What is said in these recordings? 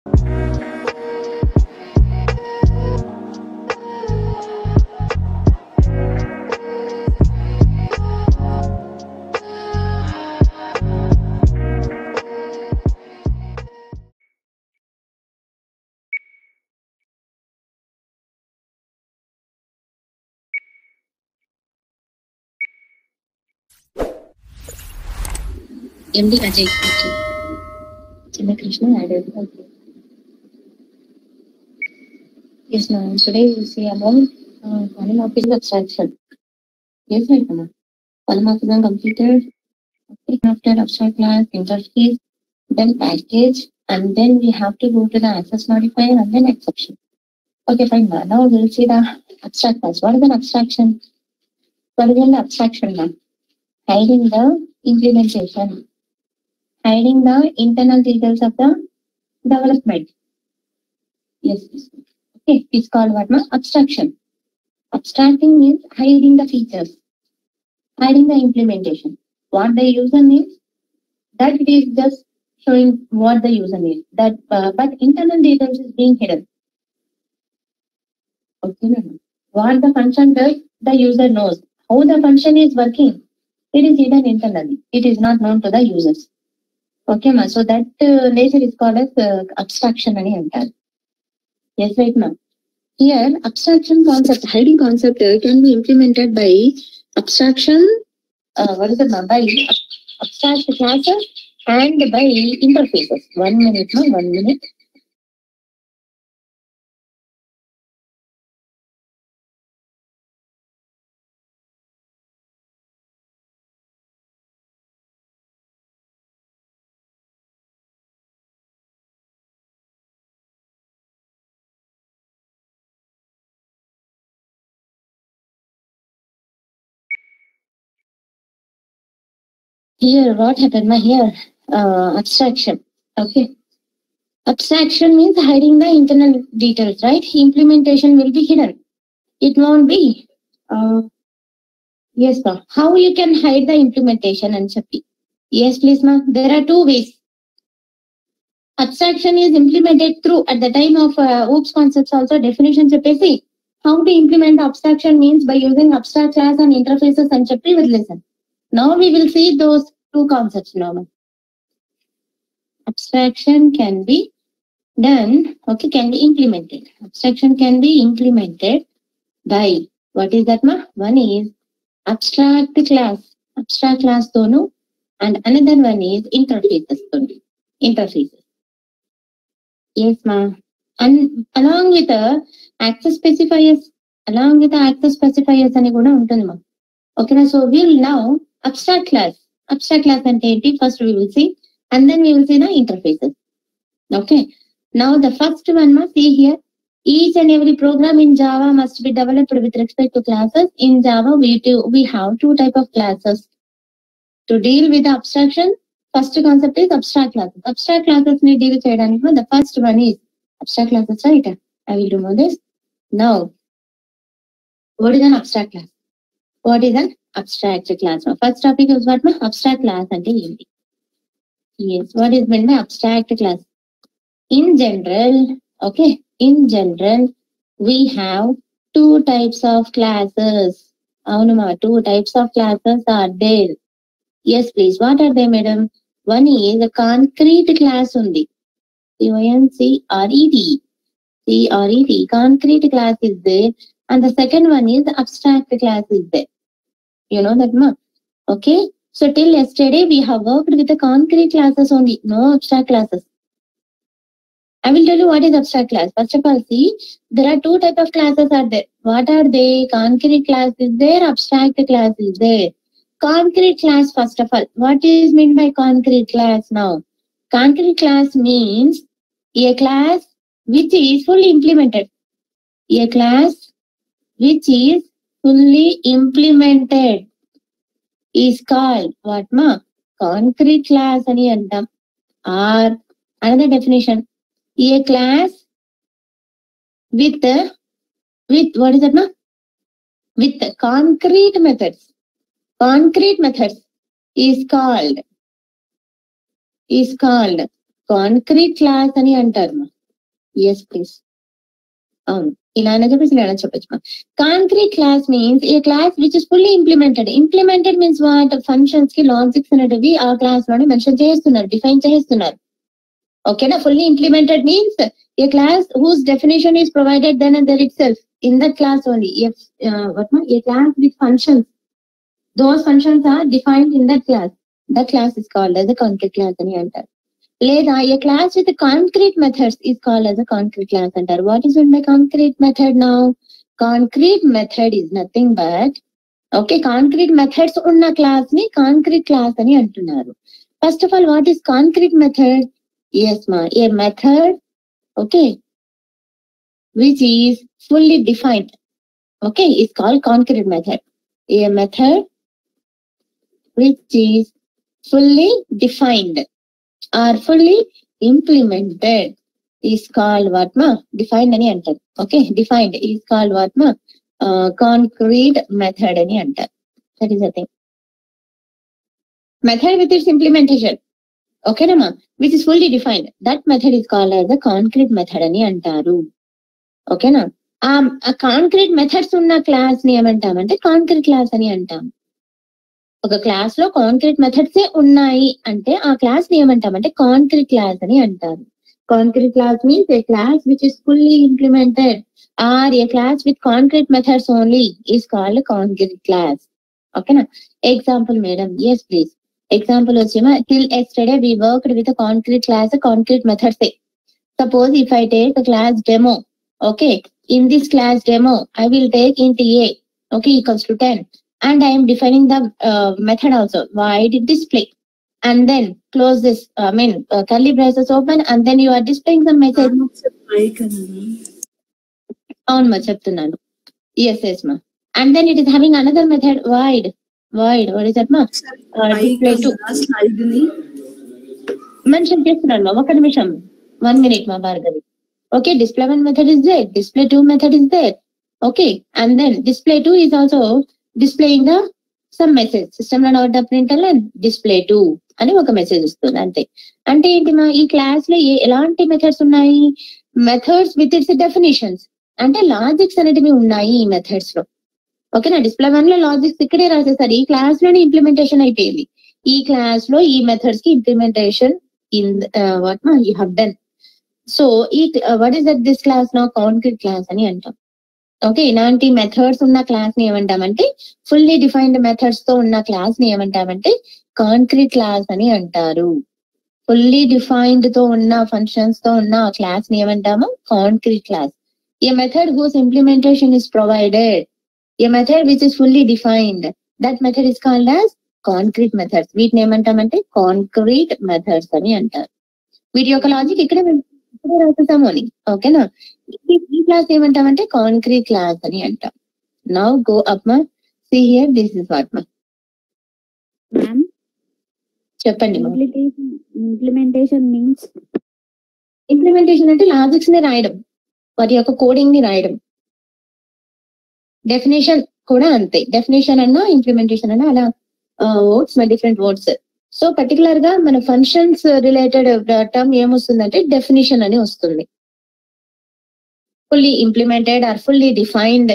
MD Ajay. Okay. Chinna Krishna added. Okay. Yes, ma'am. Today we see about polymorphism abstraction. Yes, right, ma'am. Polymorphism completed. Okay. After abstract class, interface, then package, and then we have to go to the access modifier and then exception. Okay, fine, ma'am. Now we'll see the abstract class. What is an abstraction? What is an abstraction, ma'am? Hiding the implementation, hiding the internal details of the development. Yes. Okay, it's called what, ma'am? Abstraction. Abstracting means hiding the features, hiding the implementation. What the user needs, that it is just showing what the user needs. That but internal details is being hidden. Okay, ma'am. What the function does, the user knows. How the function is working, it is hidden internally. It is not known to the users. Okay, ma'am. So that nature is called as abstraction ani antaru. Yes, right, ma'am. Here, abstraction concept, hiding concept can be implemented by abstraction. What is the ma'am? By abstract classes and by interfaces. 1 minute, ma'am. 1 minute. Here, what happened, ma'am? Here, abstraction. Okay. Abstraction means hiding the internal details, right? Implementation will be hidden. It won't be. Yes, sir. How you can hide the implementation and చెప్పి? Yes, please, ma'am. There are two ways. Abstraction is implemented through at the time of OOPS concepts also definition చెప్పేసి how to implement abstraction means by using abstract class and interfaces and చెప్పి with listen. Now we will see those two concepts now. Abstraction can be done, okay, can be implemented. Abstraction can be implemented by, what is that, ma? One is abstract class tonu, and another one is interfaces tonu. Interfaces. Yes, ma. And along with the access specifiers, అని కూడా ఉంటుంది మా. Okay, so we'll now abstract class అంటే ఏంటి? First we will see, and then we will see the interfaces. Okay. Now the first one, ma, see here. Each and every program in Java must be developed with respect to classes. In Java, we have two type of classes. To deal with the abstraction, first concept is abstract classes. Abstract classes ni deal cheyadaniki the first one is abstract classes, right? I will remove this. Now, what is an abstract class? What is an abstract class? First topic is what, ma? Abstract class ante enti? Yes, what is meant by abstract class? In general, okay, in general, we have two types of classes. Aunuma, two types of classes are there. Yes, please. What are they, madam? One is a concrete class undi. CONCRET. CRET. Concrete class is there. And the second one is the abstract class is there. You know that, ma? Okay. So till yesterday, we have worked with the concrete classes only. No abstract classes. I will tell you what is abstract class. First of all, see, there are two type of classes are there. What are they? Concrete class is there, abstract class is there. Concrete class, first of all, what is meant by concrete class now? Concrete class means a class which is fully implemented. A class which is fully implemented is called what, ma? Concrete class ani antam. Or another definition. A class with what is that, na? With concrete methods. Concrete methods is called concrete class అని అంటారు మా. Yes please. అవును, ఇలా అయినా చెప్పచ్చు, ఇలా అయినా చెప్పచ్చు. Concrete class means a class which is fully implemented. Implemented means what? Functions కి లాజిక్స్ అనేటివి ఆ క్లాస్ లోనే మెన్షన్ చేస్తున్నారు, డిఫైన్ చేస్తున్నారు. ఓకేనా? Fully implemented means a class whose definition is provided then and there itself in that class only. If a class with functions, those functions are defined in that class. That class is called as a concrete class అని అంటారు. లేదా a class with concrete methods is called as a concrete class అంటారు. What is meant by concrete method now? Concrete method is nothing but concrete methods ఉన్న class ని concrete class అని అంటున్నారు. First of all, what is concrete method? Yes ma, a method which is fully defined is called concrete method. A method which is fully defined or fully implemented is called what ma? Defined ani antaru. Defined is called what ma? Concrete method ani antaru. That is the thing. Method with its implementation, ma, which is fully defined, that method is called as the concrete method ani antaru. ఓకేనా? ఆ concrete methods ఉన్న class ని ఏమంటామంటే concrete class అని అంటాం. ఒక class లో concrete methods ఉన్నాయి అంటే ఆ క్లాస్ ని ఏమంటామంటే కాంక్రీట్ క్లాస్ అని అంటారు. Concrete class means a class which is fully implemented or a class with concrete methods only is called concrete class. ఓకేనా? Example madam. Yes please. Example వచ్చేమో till yesterday we worked with a concrete class, concrete methods. Suppose if I take a class demo, in this class demo I will take int a equals to 10 and I am defining the method also void display and then close this curly braces open and then you are displaying the message. అవును మా చెప్తున్నాను. yes ma, and then it is having another method void. What is that ma? Display 2 mention చేస్తున్నాను మా. ఒక నిమిషం, 1 minute మా Bhargavi. Display 1 method is there, display 2 method is there. And then display 2 is also displaying the some message. System లో note println display 2 అని ఒక message వస్తుంది అంతే. అంటే ఏంటి మా, ఈ క్లాస్ లో ఎలాంటి మెథడ్స్ ఉన్నాయి? మెథడ్స్ విత్ ఇట్స్ డెఫినేషన్స్, అంటే లాజిక్స్ అనేటివి ఉన్నాయి ఈ మెథడ్స్ లో. డిస్ప్లే 1 లో లాజిక్స్ ఇక్కడే రాసేసారు, ఈ క్లాస్ లోనే ఇంప్లిమెంటేషన్ అయిపోయింది. ఈ క్లాస్ లో ఈ మెథడ్స్ కి ఇంప్లిమెంటేషన్ ఇన్ వాట్ మా యూ హావ్ డన్. సో ఈ what is that this class నా కాంక్రీట్ క్లాస్ అని అంటాం. ఇలాంటి మెథడ్స్ ఉన్న క్లాస్ ని ఏమంటామంటే ఫుల్లీ డిఫైన్డ్ మెథడ్స్ తో ఉన్న క్లాస్ ని ఏమంటామంటే కాంక్రీట్ క్లాస్ అని అంటారు. ఫుల్లీ డిఫైన్డ్ తో ఉన్న ఫంక్షన్స్ తో ఉన్న క్లాస్ ని ఏమంటాము? Concrete class. A method whose implementation is provided, a method which is fully defined, that method is called as concrete methods. వీటిని ఏమంటామంటే కాంక్రీట్ మెథడ్స్ అని అంటారు. వీటి యొక్క లాజిక్ ఇక్కడే రాసేసాము అని. ఓకేనా? ఈ క్లాస్ ఏమంటామంటే కాంక్రీట్ క్లాస్ అని అంటాం. నౌ గో అప్ మా, see here, this is what మా. చెప్పండి. ఇంప్లిమెంటేషన్ మీన్స్, ఇంప్లిమెంటేషన్ అంటే లాజిక్స్ ని రాయడం, వాటి యొక్క కోడింగ్ ని రాయడం. డెఫినేషన్ కూడా అంతే. డెఫినేషన్ అన్నా ఇంప్లిమెంటేషన్ అన్నా అలా words, different words. So particular గా మన ఫంక్షన్స్ రిలేటెడ్ టర్మ్ ఏమొస్తుందంటే డెఫినేషన్ అని వస్తుంది. Fully implemented or fully defined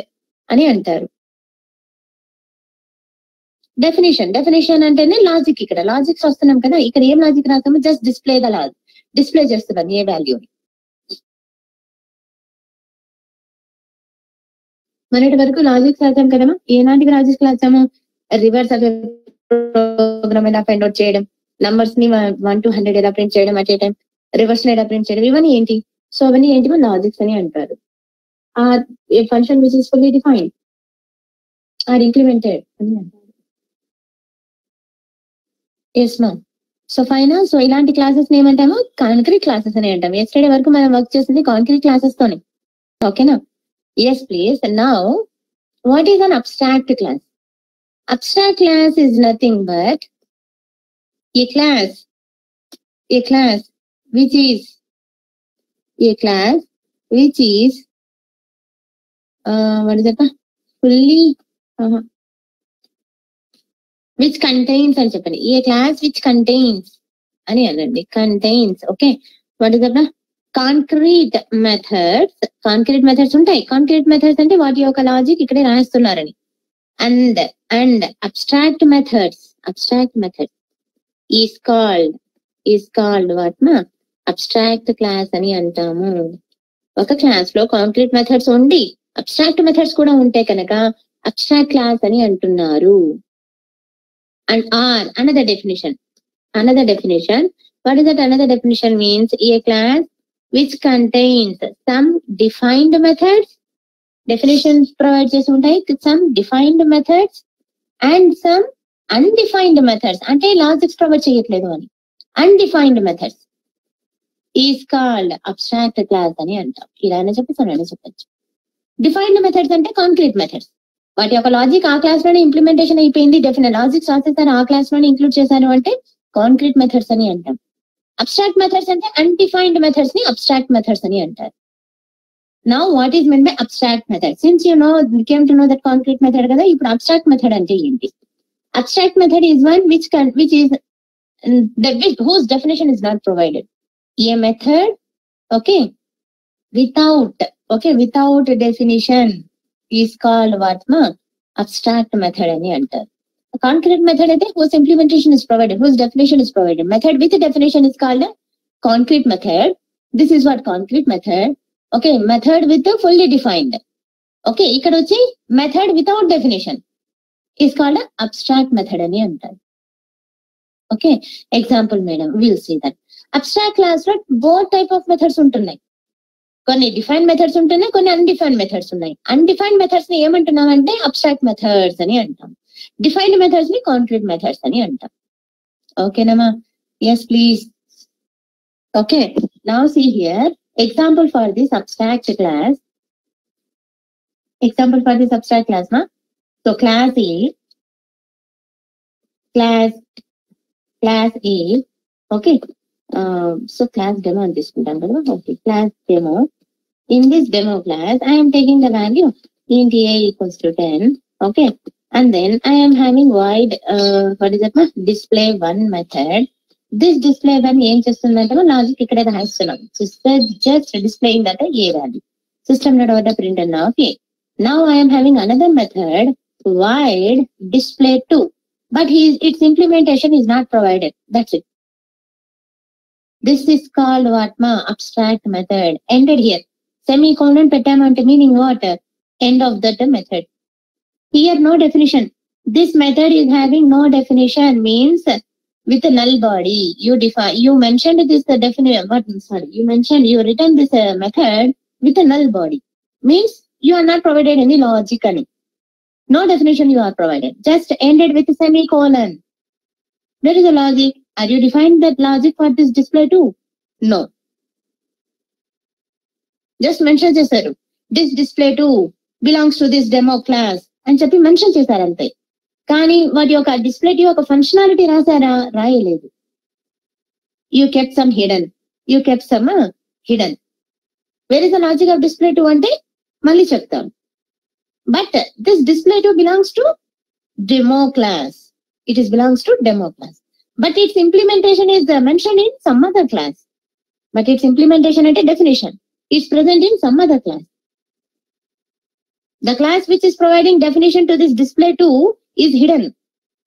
అని అంటారు. డెఫినేషన్ అంటేనే లాజిక్. ఇక్కడ లాజిక్స్ వస్తున్నాం కదా, ఇక్కడ ఏం లాజిక్ రాస్తామో just display the logic, display చేస్తున్నాం ఏ వాల్యూని. మొన్నటి వరకు లాజిక్స్ రాసాం కదమ్మా. ఏనాటికి లాజిక్స్ రాసాము? రివర్స్ ప్రోగ్రామ్ ఎలా ఫైండ్ అవుట్ చేయడం, నంబర్స్ ని 1 to 100 ఎలా ప్రింట్ చేయడం, అట్ ఏ టైం రివర్స్ లో ఎలా ప్రింట్ చేయడం, ఇవన్నీ ఏంటి? సో అవన్నీ ఏంటి? లాజిక్స్ అని అంటారు. A function which is fully defined or implemented అని అంటారు. Yes ma'am. సో ఫైనా, సో ఇలాంటి క్లాసెస్ ని ఏమంటాము? కాంక్రీట్ క్లాసెస్ అని అంటాం. ఎస్టర్డే వరకు మనం వర్క్ చేసింది కాంక్రీట్ క్లాసెస్ తోనే. ఓకేనా? Yes please. Now what is an abstract class? Abstract class is nothing but a class which is what is that? Fully which contains అని చెప్పండి. A class which contains అని అనండి. Contains. Okay, what is that? Concrete methods ఉంటాయి. Concrete methods అంటే వాటి యొక్క logic ఇక్కడే రాస్తున్నారని. And abstract methods is called what మా అబ్స్ట్రాక్ట్ క్లాస్ అని అంటాము. ఒక క్లాస్ లో కాంక్రీట్ మెథడ్స్ ఉండి అబ్స్ట్రాక్ట్ మెథడ్స్ కూడా ఉంటే కనుక అబ్స్ట్రాక్ట్ క్లాస్ అని అంటున్నారు. And or another definition. What is that another definition means? A class which contains some defined methods, definitions provide చేసి ఉంటాయి, some defined methods and some undefined methods, అంటే logics provide చేయట్లేదు అని. undefined methods is called abstract class అని అంటాం. ఇలానే చెప్పచ్చు. Defined methods అంటే కాంక్రీట్ మెథడ్స్, వాటి యొక్క లాజిక్ ఆ క్లాస్ లోనే ఇంప్లిమెంటేషన్ అయిపోయింది, డెఫినెట్ లాజిక్స్ రాసేసారు, ఆ క్లాస్ లోనే ఇంక్లూడ్ చేశారు అంటే కాంక్రీట్ మెథడ్స్ అని అంటాం. అబ్స్ట్రాక్ట్ మెథడ్స్ అంటే అన్డిఫైన్డ్ మెథడ్స్ ని అబ్స్ట్రాక్ట్ మెథడ్స్ అని అంటారు. Now what is meant by abstract method? Since you came to know that concrete method కదా, ఇప్పుడు అబ్స్ట్రాక్ట్ మెథడ్ అంటే ఏంటి? Abstract method is one which is whose definition is not provided. A method, without definition is called what ma abstract method అని అంటారు. Concrete method అయితే whose implementation is provided, whose definition is provided. Method with definition is called a concrete method. This is what concrete method. Method with fully defined. ఇక్కడ వచ్చి method without definition is called a abstract method అని అంటారు. Example madam, we'll see that. Abstract class లో both type of methods ఉంటున్నాయి. కొన్ని define methods ఉంటున్నాయి, కొన్ని undefine methods ఉన్నాయి. అన్డిఫైన్ మెథడ్స్ ని ఏమంటున్నాం అంటే అబ్స్ట్రాక్ట్ మెథడ్స్ అని అంటాం. డిఫైన్డ్ మెథడ్స్ ని కాంక్రీట్ మెథడ్స్ అని అంటాం. ఓకేనమ్మా? Yes please. Now see here example for this abstract class. మా so class A so class demo అని తీసుకుంటాం కదా. class demo. In this demo class I am taking the value int a equals to 10. And then I am having void display one method. This display one ఏం చేస్తుందంటే logic ఇక్కడ రాస్తున్నాం, just displaying that a value. system.out.println of a. Now I am having another method void display 2, but its implementation is not provided. That's it. This is called what ma abstract method. Ended here. Semicolon pettamante meaning what? End of that method. Here no definition. This method is having no definition, means with a null body. You mentioned this definition. You written this method with a null body. Means you are not provided any logically. No definition you are provided. Just ended with a semicolon. There is a logic. Are you defined that logic for this display too? No. Just mention చేశారు, this display 2 belongs to this demo class అని చెప్పి mention చేశారు అంతే. కానీ వాటి యొక్క display 2 యొక్క functionality రాశారా? రాయలేదు. You kept some hidden. Where is the logic of display 2 అంటే మళ్ళీ చెప్తాం. But this display 2 belongs to demo class. It belongs to demo class. But its implementation is mentioned in some other class. But its implementation at a definition is present in some other class. The class which is providing definition to this display 2 is hidden.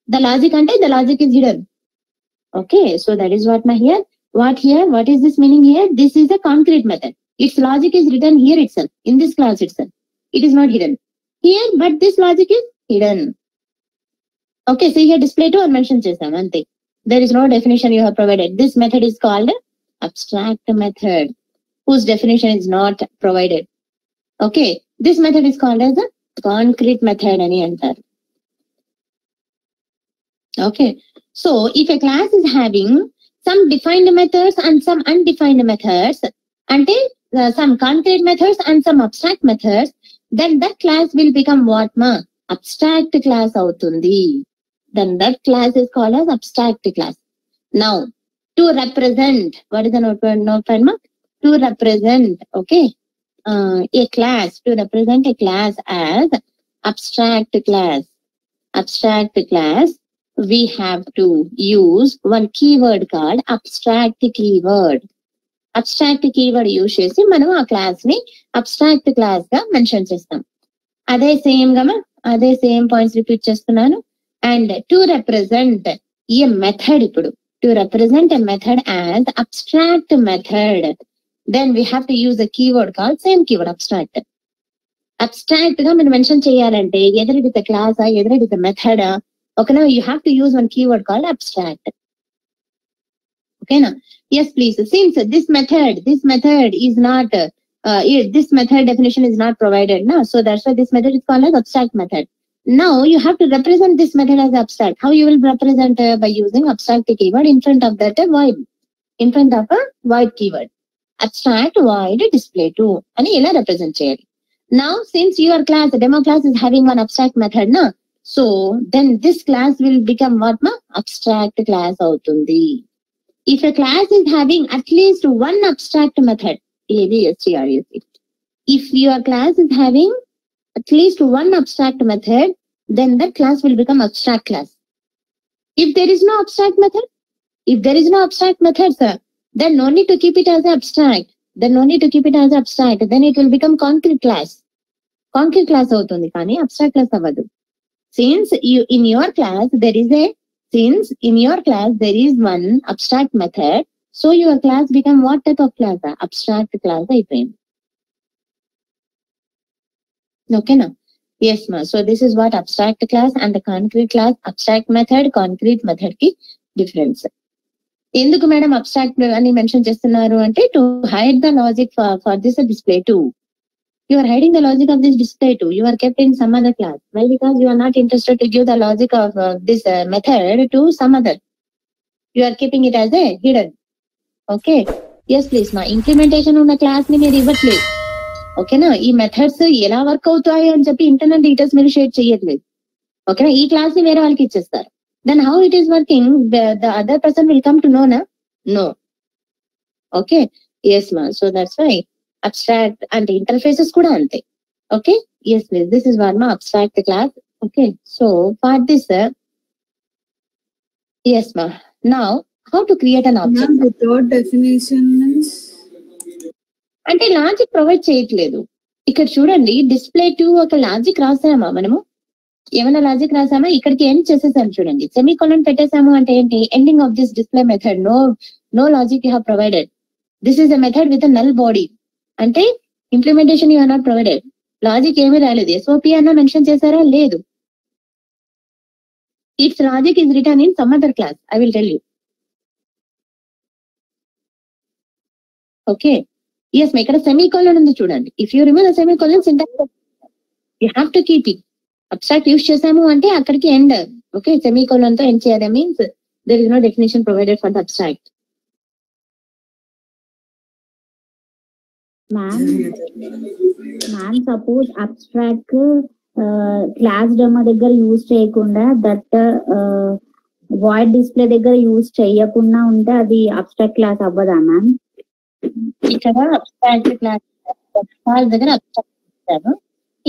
The logic is hidden. So that is what here. What is this meaning here? This is a concrete method. Its logic is written here itself, in this class itself. It is not hidden here, but this logic is hidden. So here display 2 mentioned chesam ante. There is no definition you have provided. This method is called abstract method, whose definition is not provided. This method is called as a concrete method ani antaru. So if a class is having some defined methods and some undefined methods, ante some concrete methods and some abstract methods, then that class will become what ma? Abstract class avutundi. Then that class is called as abstract class. Now, to represent, what is the notepad ma? To represent, a class, to represent a class as abstract class. we have to use one keyword called abstract keyword. Abstract keyword use చేసి మనం ఆ class ని abstract class గా mention చేస్తాం. అదే same గా అదే same points repeat చేస్తున్నాను. అండ్ టు రిప్రజెంట్ ఈ మెథడ్, ఇప్పుడు to represent a method as abstract method, then we have to use a keyword call same keyword abstract. Abstract గా మనం మెన్షన్ చేయాలంటే either it is class either it is method, ఓకేనా, you have to use one keyword called abstract. ఓకేనా? Yes, please. Since this method is not, this method definition is not provided, no? So that's why this method is called as abstract method. Now you have to represent this method as abstract. How you will represent by using abstract keyword in front of that void, in front of a void keyword. Abstract void display to ani ila represent cheyali. Now since your class, demo class is having one abstract method, na? So then this class will become what, ma? Abstract class avutundi. If a class is having at least one abstract method, if your class is having at least one abstract method, then that class will become abstract class. If there is no abstract method, sir, then no need to keep it as abstract. Then it will become concrete class. Concrete class avutundi kaani abstract class avadu. Since in your class there is one abstract method, so your class become what type of class? Abstract class అయిపోయింది. Okay na? Yes ma. So this is what abstract class and the concrete class. Abstract method, concrete method ki difference. ఎందుకు madam abstract అని mention చేస్తున్నారు అంటే to hide the logic for this display two. You are hiding the logic of this display too. You are kept in some other class. Why? Because you are not interested to give the logic of this method to some other. You are keeping it as a hidden. Okay. Yes, please. Ma implementation ఉన్న class ని మీరు ఇవ్వట్లేదు. ఓకేనా? ఈ methods ఎలా work అవుతాయి అని చెప్పి ఇంటర్నల్ డీటెయిల్స్ మీరు షేర్ చేయట్లేదు. ఓకేనా? ఈ క్లాస్ ని వేరే వాళ్ళకి ఇచ్చేస్తారు. Then how it is working? The other person will come to know, na? No. Okay. Yes, ma. So that's why abstract and interfaces kuda ante. Okay. Yes, please. This is one ma abstract class. Okay. So for this, yes, ma. Now, how to create an object? Without definition means అంటే logic provide చేయట్లేదు. ఇక్కడ చూడండి, display to ఒక logic రాసామా మనము? ఏమైనా logic రాసామా? ఇక్కడికి end చేసేసాము చూడండి. సెమీకోలన్ పెట్టేసాము అంటే ఏంటి? Ending of this display method. No logic you have provided. This is a method with a null body. అంటే implementation you are not provided. Logic ఏమీ రాలేదు. ఎస్ఓపి అన్న మెన్షన్ చేశారా? లేదు. It's logic is return in some other class. I will tell you. Okay. Yes, ఇక్కడ semicolon ఉంది చూడండి. If you remove the semicolon, syntax you have to keep it. Abstract use చేసాము అంటే అక్కడికి ఎండ్. ఓకే, సెమీకోలన్ తో end చేయాలి. Means there is no definition provided for the abstract. Ma'am suppose abstract class demo దగ్గర use చేయకుండా that void display దగ్గర use చేయకుండా ఉంటే అది అబ్స్ట్రాక్ట్ క్లాస్ అవ్వదా మ్యామ్? ఇక్కడ అబ్స్ట్రాక్ట్ క్లాస్ దగ్గర అబ్స్ట్రాక్ట్ ఇస్తాను,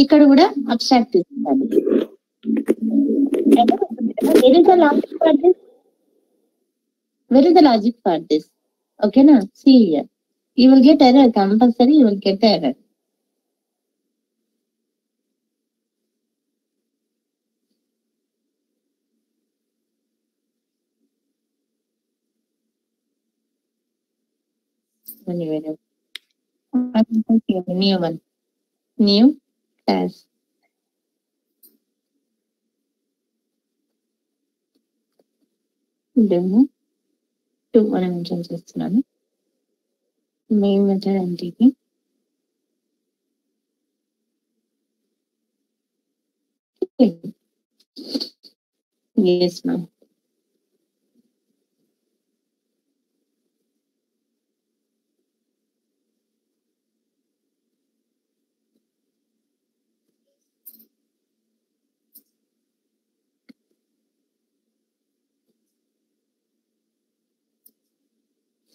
ఇక్కడ కూడా అబ్స్ట్రాక్ట్ ఇస్తాను. Where is the logic for this? Where is the logic for this? Okay na? See here. You will get error. Compulsory you will get error. New one. New class. Demo 2 అని mention చేస్తున్నాను. Main method అంటే yes ma'am.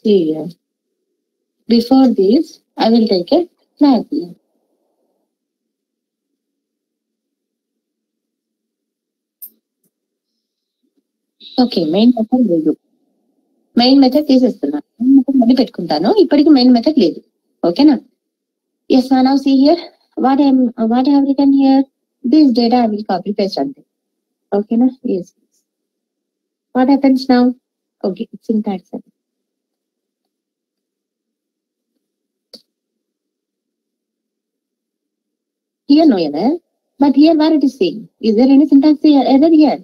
See here. Before this, I will take a class. Okay, main method లేదు. Main method తీసేస్తున్నాను, main method మళ్ళీ పెట్టుకుంటాను. ఇప్పటికి main method లేదు. ఓకేనా? Yes, now see here what I have written here. This data I will copy paste అంతే. ఓకేనా? Yes. What happens now? Okay, syntax. Here no error, but here where it is saying, is there any syntax error here?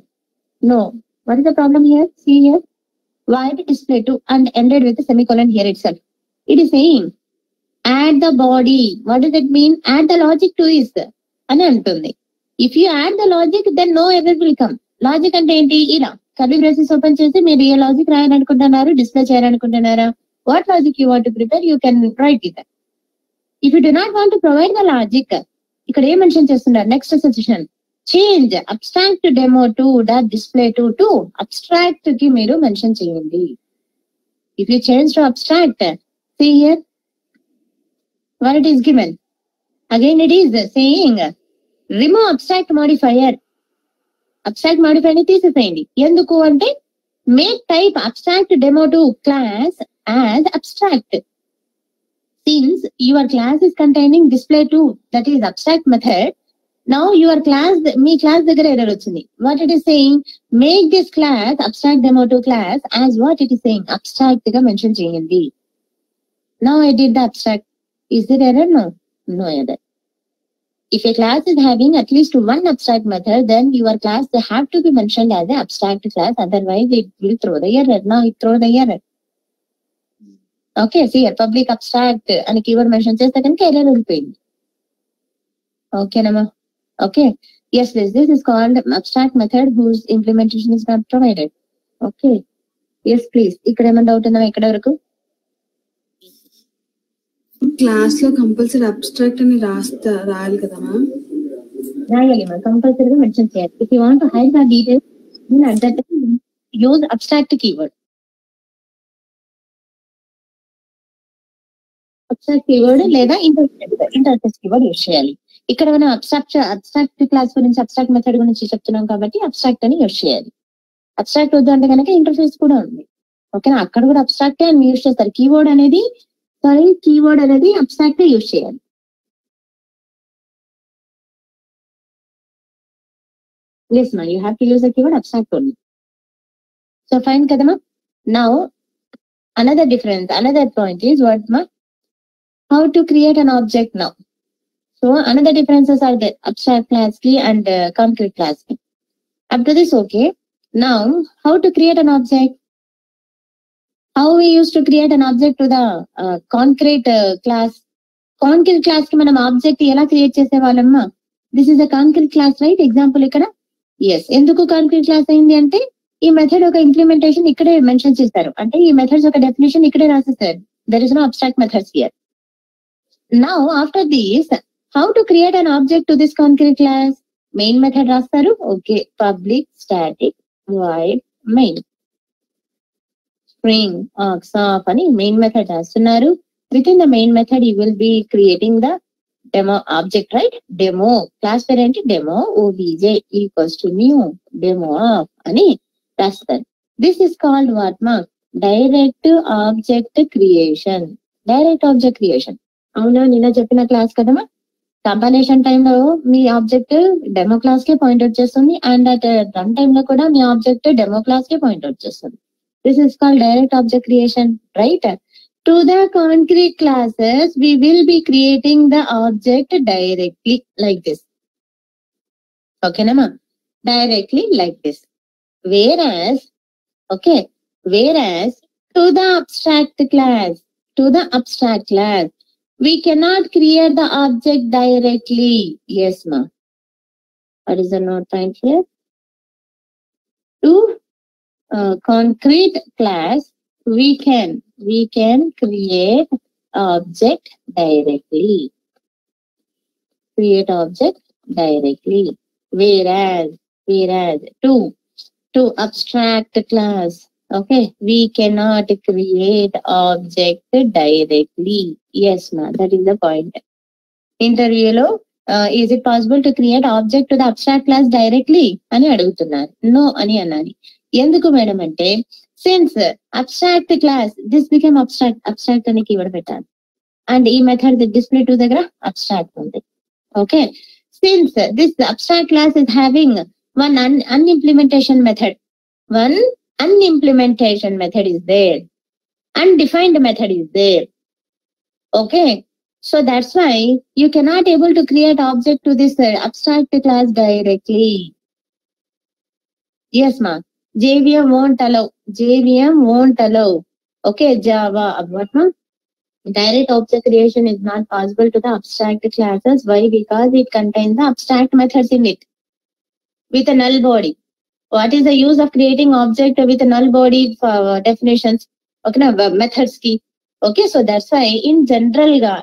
No. What is the problem here? See here, void display to and ended with a semicolon here itself. It is saying add the body. What does it mean? Add the logic to is అని అంటుంది. If you add the logic, then no error will come. Logic అంటే ఏంటి? ఇలా curly braces open చేసి మీరు ఏ logic రాయాలనుకుంటున్నారు, display చేయాలనుకుంటున్నారా, what logic you want to prepare, you can write it. If you do not want to provide the logic, ఇక్కడ ఏం mention చేస్తున్నారు? Next session change abstract demo to dot display to abstract కి మీరు mention చేయండి. If you change to abstract, see here what it is given. Again it is saying remove abstract modifier. Abstract modifier ని తీసేసేయండి. ఎందుకు అంటే make type abstract demo to class as abstract. Since your class is containing display to, that is abstract method, now your class, me class దగ్గర error వచ్చింది. What it is saying, make this class abstract demo to class as what it is saying, abstract గా mention చేయండి. Now I did the abstract. Is there error? No, no error. If a class is having at least one abstract method, then your class they have to be mentioned as an abstract class, otherwise it will throw the error. Now it throw the error. Okay, సియర్ public abstract అని keyword mention చేస్తే కనుక error వెళ్ళిపోయింది. ఓకేనమ్మా? Okay, yes, this is called abstract method whose implementation is not provided. Okay, yes please. ఇక్కడ ఏమైనా doubt ఉందా ఎక్కడ వరకు? క్లాస్ లో కంపల్సరీ అబ్స్ట్రాక్ట్ అని రాయాలి కదా మ్యామ్? రాయాలి మ్యామ్, కంపల్సరీగా మెన్షన్ చేయాలి. If you want to hide the details at that use abstract keyword. Abstract keyword లేదా ఇంటర్ఫేస్ కీవర్డ్ యూజ్ చేయాలి. ఇక్కడ మనం అబ్స్ట్రాక్ట్ క్లాస్ గురించి, అబ్స్ట్రాక్ట్ మెథడ్ గురించి చెప్తున్నాం కాబట్టి అబ్స్ట్రాక్ట్ అని యూజ్ చేయాలి. అబ్స్ట్రాక్ట్ వద్దు అంటే కనుక ఇంటర్ఫేస్ కూడా ఉంది. ఓకేనా? అక్కడ కూడా అబ్స్ట్రాక్ట్ అని యూజ్ చేస్తారు. కీవర్డ్ అనేది అబ్స్ట్రాక్ట్ యూజ్ చేయాలి. ఎస్ మా, you have to use the keyword abstract only. So fine కదమ్మా? Now another difference, another point is what మా, how to create an object now. So another differences are there, abstract class key and concrete class key. Up to this, okay. Now how to create an object? How we used to create an object to the concrete class. Concrete class ki manam object ela create chese vallamma. This is a concrete class, right? Example ikkada. Yes, enduku concrete class ayindi ante ee method oka implementation ikkade mention chesaru. Ante ee methods oka definition ikkade rasesaru. There is no abstract methods here. Now after this, how to create an object to this concrete class? Main method rastaru. Okay, public static void main string args of ani main method rastunaru. Within the main method you will be creating the demo object, right? Demo class parent demo obj equals to new demo of ani rastaru. This is called what ma? Direct object creation. Direct object creation. అవునా? నిన్న చెప్పిన class కదమ్మా, compilation టైంలో మీ object demo class కే point out చేస్తుంది, and at run time లో కూడా మీ ఆబ్జెక్ట్ డెమో క్లాస్ కే పాయింట్ అవుట్ చేస్తుంది. This is called direct object creation, right? To the concrete classes we will be creating the object directly like this. ఓకేనమ్మా? Directly like this. Whereas to the abstract class, we cannot create the object directly. Yes ma. What is the note point here? To concrete class we can create object directly. Whereas to abstract class, okay, we cannot create object directly. Yes ma, that is the point. Interview lo is it possible to create object to the abstract class directly అని అడుగుతున్నారు. No అని అనాలి. ఎందుకు madam అంటే since abstract class this become abstract అని keyword పెట్టాలి. And ఈ method display 2 దగ్గర అబ్స్ట్రాక్ట్ ఉంది. Okay, since this abstract class is having one unimplementation method, one unimplementation method is there, undefined method is there. Okay, so that's why you cannot able to create object to this abstract class directly. Yes ma, JVM won't allow. Okay, Java what ma, direct object creation is not possible to the abstract classes. Why? Because it contains the abstract methods in it with a null body. What is the use of creating object with a null body for definitions? Okay, na methods ki. Okay, so that's why in general ga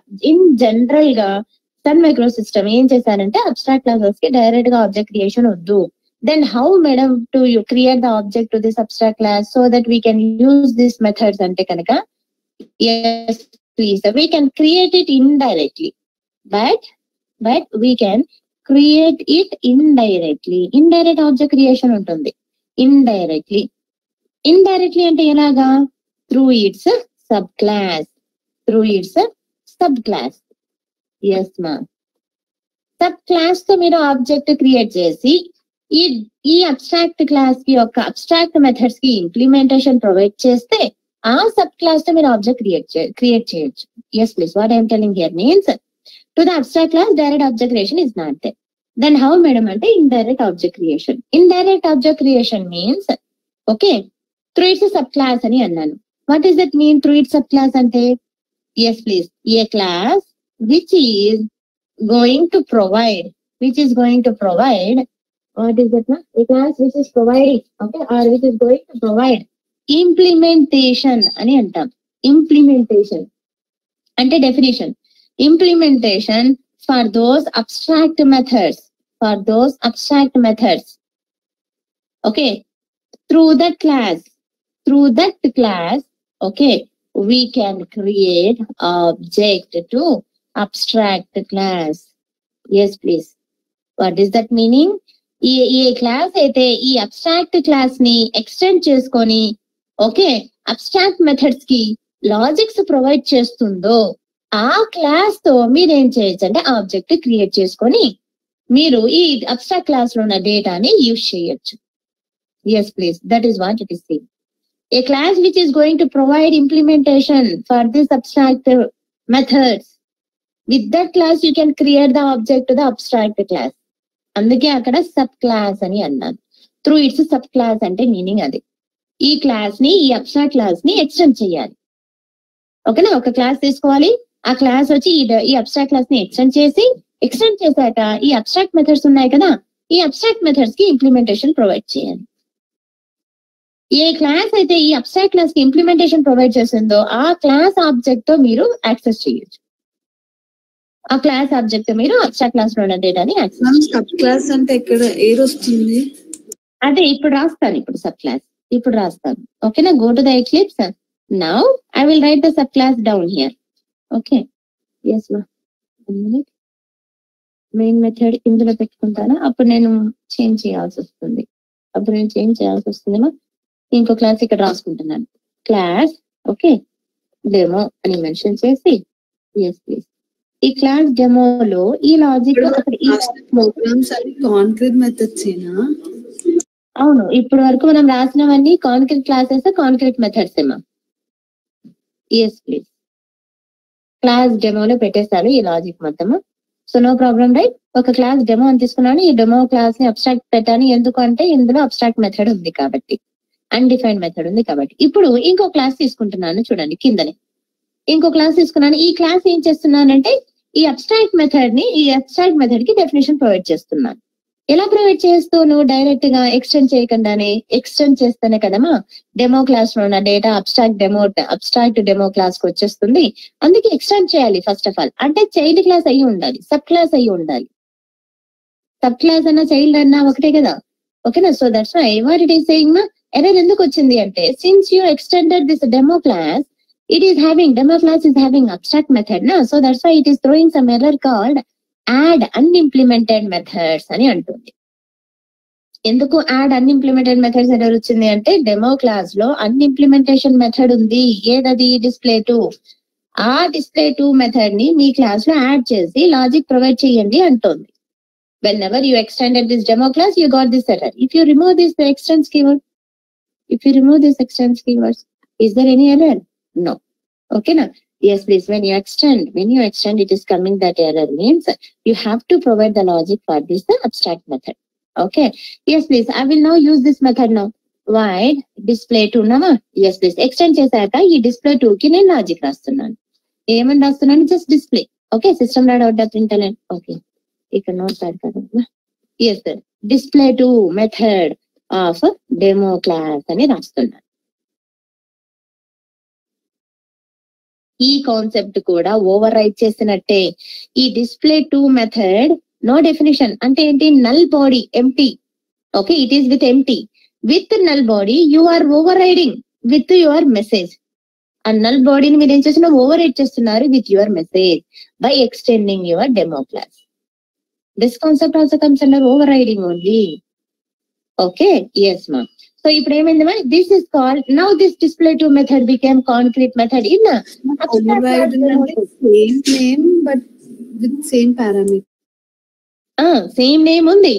Sun Microsystem em chesarante abstract classes ki direct ga object creation oddu. Then how madam to you create the object to this abstract class so that we can use these methods ante kanaka? Yes please, we can create it indirectly, but we can create it indirectly. Indirect object creation ఉంటుంది. indirectly అంటే ఎలాగా? through its subclass. yes ma, subclass తో మీరు object create చేసి ఈ abstract class కి యొక్క abstract methods కి ఇంప్లిమెంటేషన్ ప్రొవైడ్ చేస్తే ఆ సబ్ క్లాస్ తో మీరు ఆబ్జెక్ట్ క్రియేట్ చేయొచ్చు. yes please, what I am telling here means to the abstract class direct object creation is not there. Then how madam ante indirect object creation. Indirect object creation means okay through its subclass ani annanu. What does that mean through its subclass ante? Yes please, a class which is going to provide what is that na? A class which is providing okay or which is going to provide implementation ani antam. Implementation ante definition, implementation for those abstract methods, okay, through that class okay we can create object to abstract class. yes please, what is that meaning? ఈ class అయితే ఈ abstract class ని extend చేసుకొని okay abstract methods కి logics provide చేస్తుందో ఆ class తో మీరు ఏం చేయొచ్చు అంటే ఆబ్జెక్ట్ క్రియేట్ చేసుకొని మీరు ఈ అబ్స్ట్రాక్ట్ క్లాస్ లో ఉన్న డేటాని యూజ్ చేయొచ్చు. yes please, that is what it is saying. A class which is going to provide implementation for this abstract methods, with that class you can create the object to the abstract class. అందుకే అక్కడ sub class అని అన్నాను. Through its sub class అంటే meaning అది. ఈ class ని ఈ abstract class ని ఎక్స్టెండ్ చేయాలి. ఓకేనా, ఒక క్లాస్ తీసుకోవాలి, ఆ క్లాస్ వచ్చి ఈ అబ్స్ట్రాక్ట్ క్లాస్ ని ఎక్స్టెండ్ చేశాక ఈ అబ్స్ట్రాక్ట్ మెథడ్స్ ఉన్నాయి కదా, ఈ అబ్స్ట్రాక్ట్ మెథడ్స్ కి ఇంప్లిమెంటేషన్ ప్రొవైడ్ చేయాలి. ఏ క్లాస్ అయితే ఈ అబ్స్ట్రాక్ట్ క్లాస్ కి ఇంప్లిమెంటేషన్ ప్రొవైడ్ చేసిందో ఆ క్లాస్ ఆబ్జెక్ట్ తో మీరు యాక్సెస్ చేయొచ్చు. ఆ క్లాస్ ఆబ్జెక్ట్ మీరు అబ్స్ట్రాక్ట్ క్లాస్ లో ఉన్న డేటాని యాక్సెస్. సబ్ క్లాస్ అంటే ఎక్కడ ఏది వస్తుంది? అదే ఇప్పుడు రాస్తాను, సబ్ క్లాస్ ఇప్పుడు రాస్తాను. ఓకేనా, go to the Eclipse. Now I will write the sub class down here. Okay, yes మా మెయిన్ మెథడ్ ఇందులో పెట్టుకుంటాను. అప్పుడు నేను చేంజ్ చేయాల్సి వస్తుంది. మా ఇంకో క్లాస్ ఇక్కడ రాసుకుంటున్నాను. క్లాస్ ఓకే డెమో అని మెన్షన్ చేసి ఎస్ ప్లీజ్. ఈ క్లాస్ డెమోలో ఈ లాజిక్ కాంక్రీట్ మెథడ్స్ ఏనా? అవును, ఇప్పుడు వరకు మనం రాసినవన్నీ కాంక్రీట్ క్లాసెస్, కాంక్రీట్ మెథడ్స్ ఏమా. ఎస్ ప్లీజ్, క్లాస్ డెమోలో పెట్టేస్తారు ఈ లాజిక్ మొత్తము. So no problem right. ఒక క్లాస్ డెమో అని తీసుకున్నాను, ఈ డెమో క్లాస్ ని అబ్స్ట్రాక్ట్ పెట్టాను. ఎందుకు అంటే ఇందులో అబ్స్ట్రాక్ట్ మెథడ్ ఉంది కాబట్టి, అన్డిఫైన్డ్ మెథడ్ ఉంది కాబట్టి. ఇప్పుడు ఇంకో క్లాస్ తీసుకుంటున్నాను, చూడండి కిందనే ఇంకో క్లాస్ తీసుకున్నాను. ఈ క్లాస్ ఏం చేస్తున్నానంటే ఈ అబ్స్ట్రాక్ట్ మెథడ్ కి డెఫినేషన్ ప్రొవైడ్ చేస్తున్నాను. ఎలా ప్రొవైడ్ చేస్తూ, నువ్వు డైరెక్ట్ గా ఎక్స్టెండ్ చేయకుండానే, ఎక్స్టెండ్ చేస్తేనే కదమ్మా డెమో క్లాస్ లో ఉన్న డేటా అబ్స్ట్రాక్ట్ డెమో క్లాస్ కి వచ్చేస్తుంది. అందుకే ఎక్స్టెండ్ చేయాలి ఫస్ట్ ఆఫ్ ఆల్. అంటే చైల్డ్ క్లాస్ అయ్యి ఉండాలి, సబ్ క్లాస్ అయ్యి ఉండాలి. సబ్ క్లాస్ అన్న చైల్డ్ అన్న ఒకటే కదా. ఓకేనా, so that's why what it is saying. Error ఎందుకు వచ్చింది అంటే, since you extended this demo class, demo class is having abstract method na, so that's why it is throwing some error called add unimplemented methods అని అంటుంది. ఎందుకు add unimplemented methods error వచ్చింది అంటే demo class లో అన్ఇంప్లిమెంటేషన్ method ఉంది. ఏదది? display2. ఆ display2 method ని మీ క్లాస్ లో యాడ్ చేసి లాజిక్ ప్రొవైడ్ చేయండి అంటోంది. whenever you extended this demo class, you got this error. If you remove this extends keyword, is there any error? No. Okay na? Yes, please. When you extend, it is coming that error means you have to provide the logic for this abstract method. Okay. Yes, please. I will now use this method now. Void display2 nama. Yes, please. Extend chesaka ee display2 ki nenu logic rastunnanu. Emani rastunnanu? Just display. Okay. System.out.println. Okay. ఇక్కడ note కదా. Yes sir, display2 method of demo class అని రాస్తున్నాను. ఈ concept కూడా over right చేసినట్టే. ఈ display2 method no definition అంటే ఏంటి? Null body empty. Okay, it is with empty. With null body you are overriding with your message. ఆ null బాడీని మీరు ఏం చేస్తున్నా? ఓవర్ రైడ్ చేస్తున్నారు with your message by extending your demo class. This concept also comes under overriding only. Okay, yes ma'am. So ఇప్పుడు ఏమైంది మా? This is called, now this display2 method became concrete method in override same name but with same parameter. Same name ఉంది,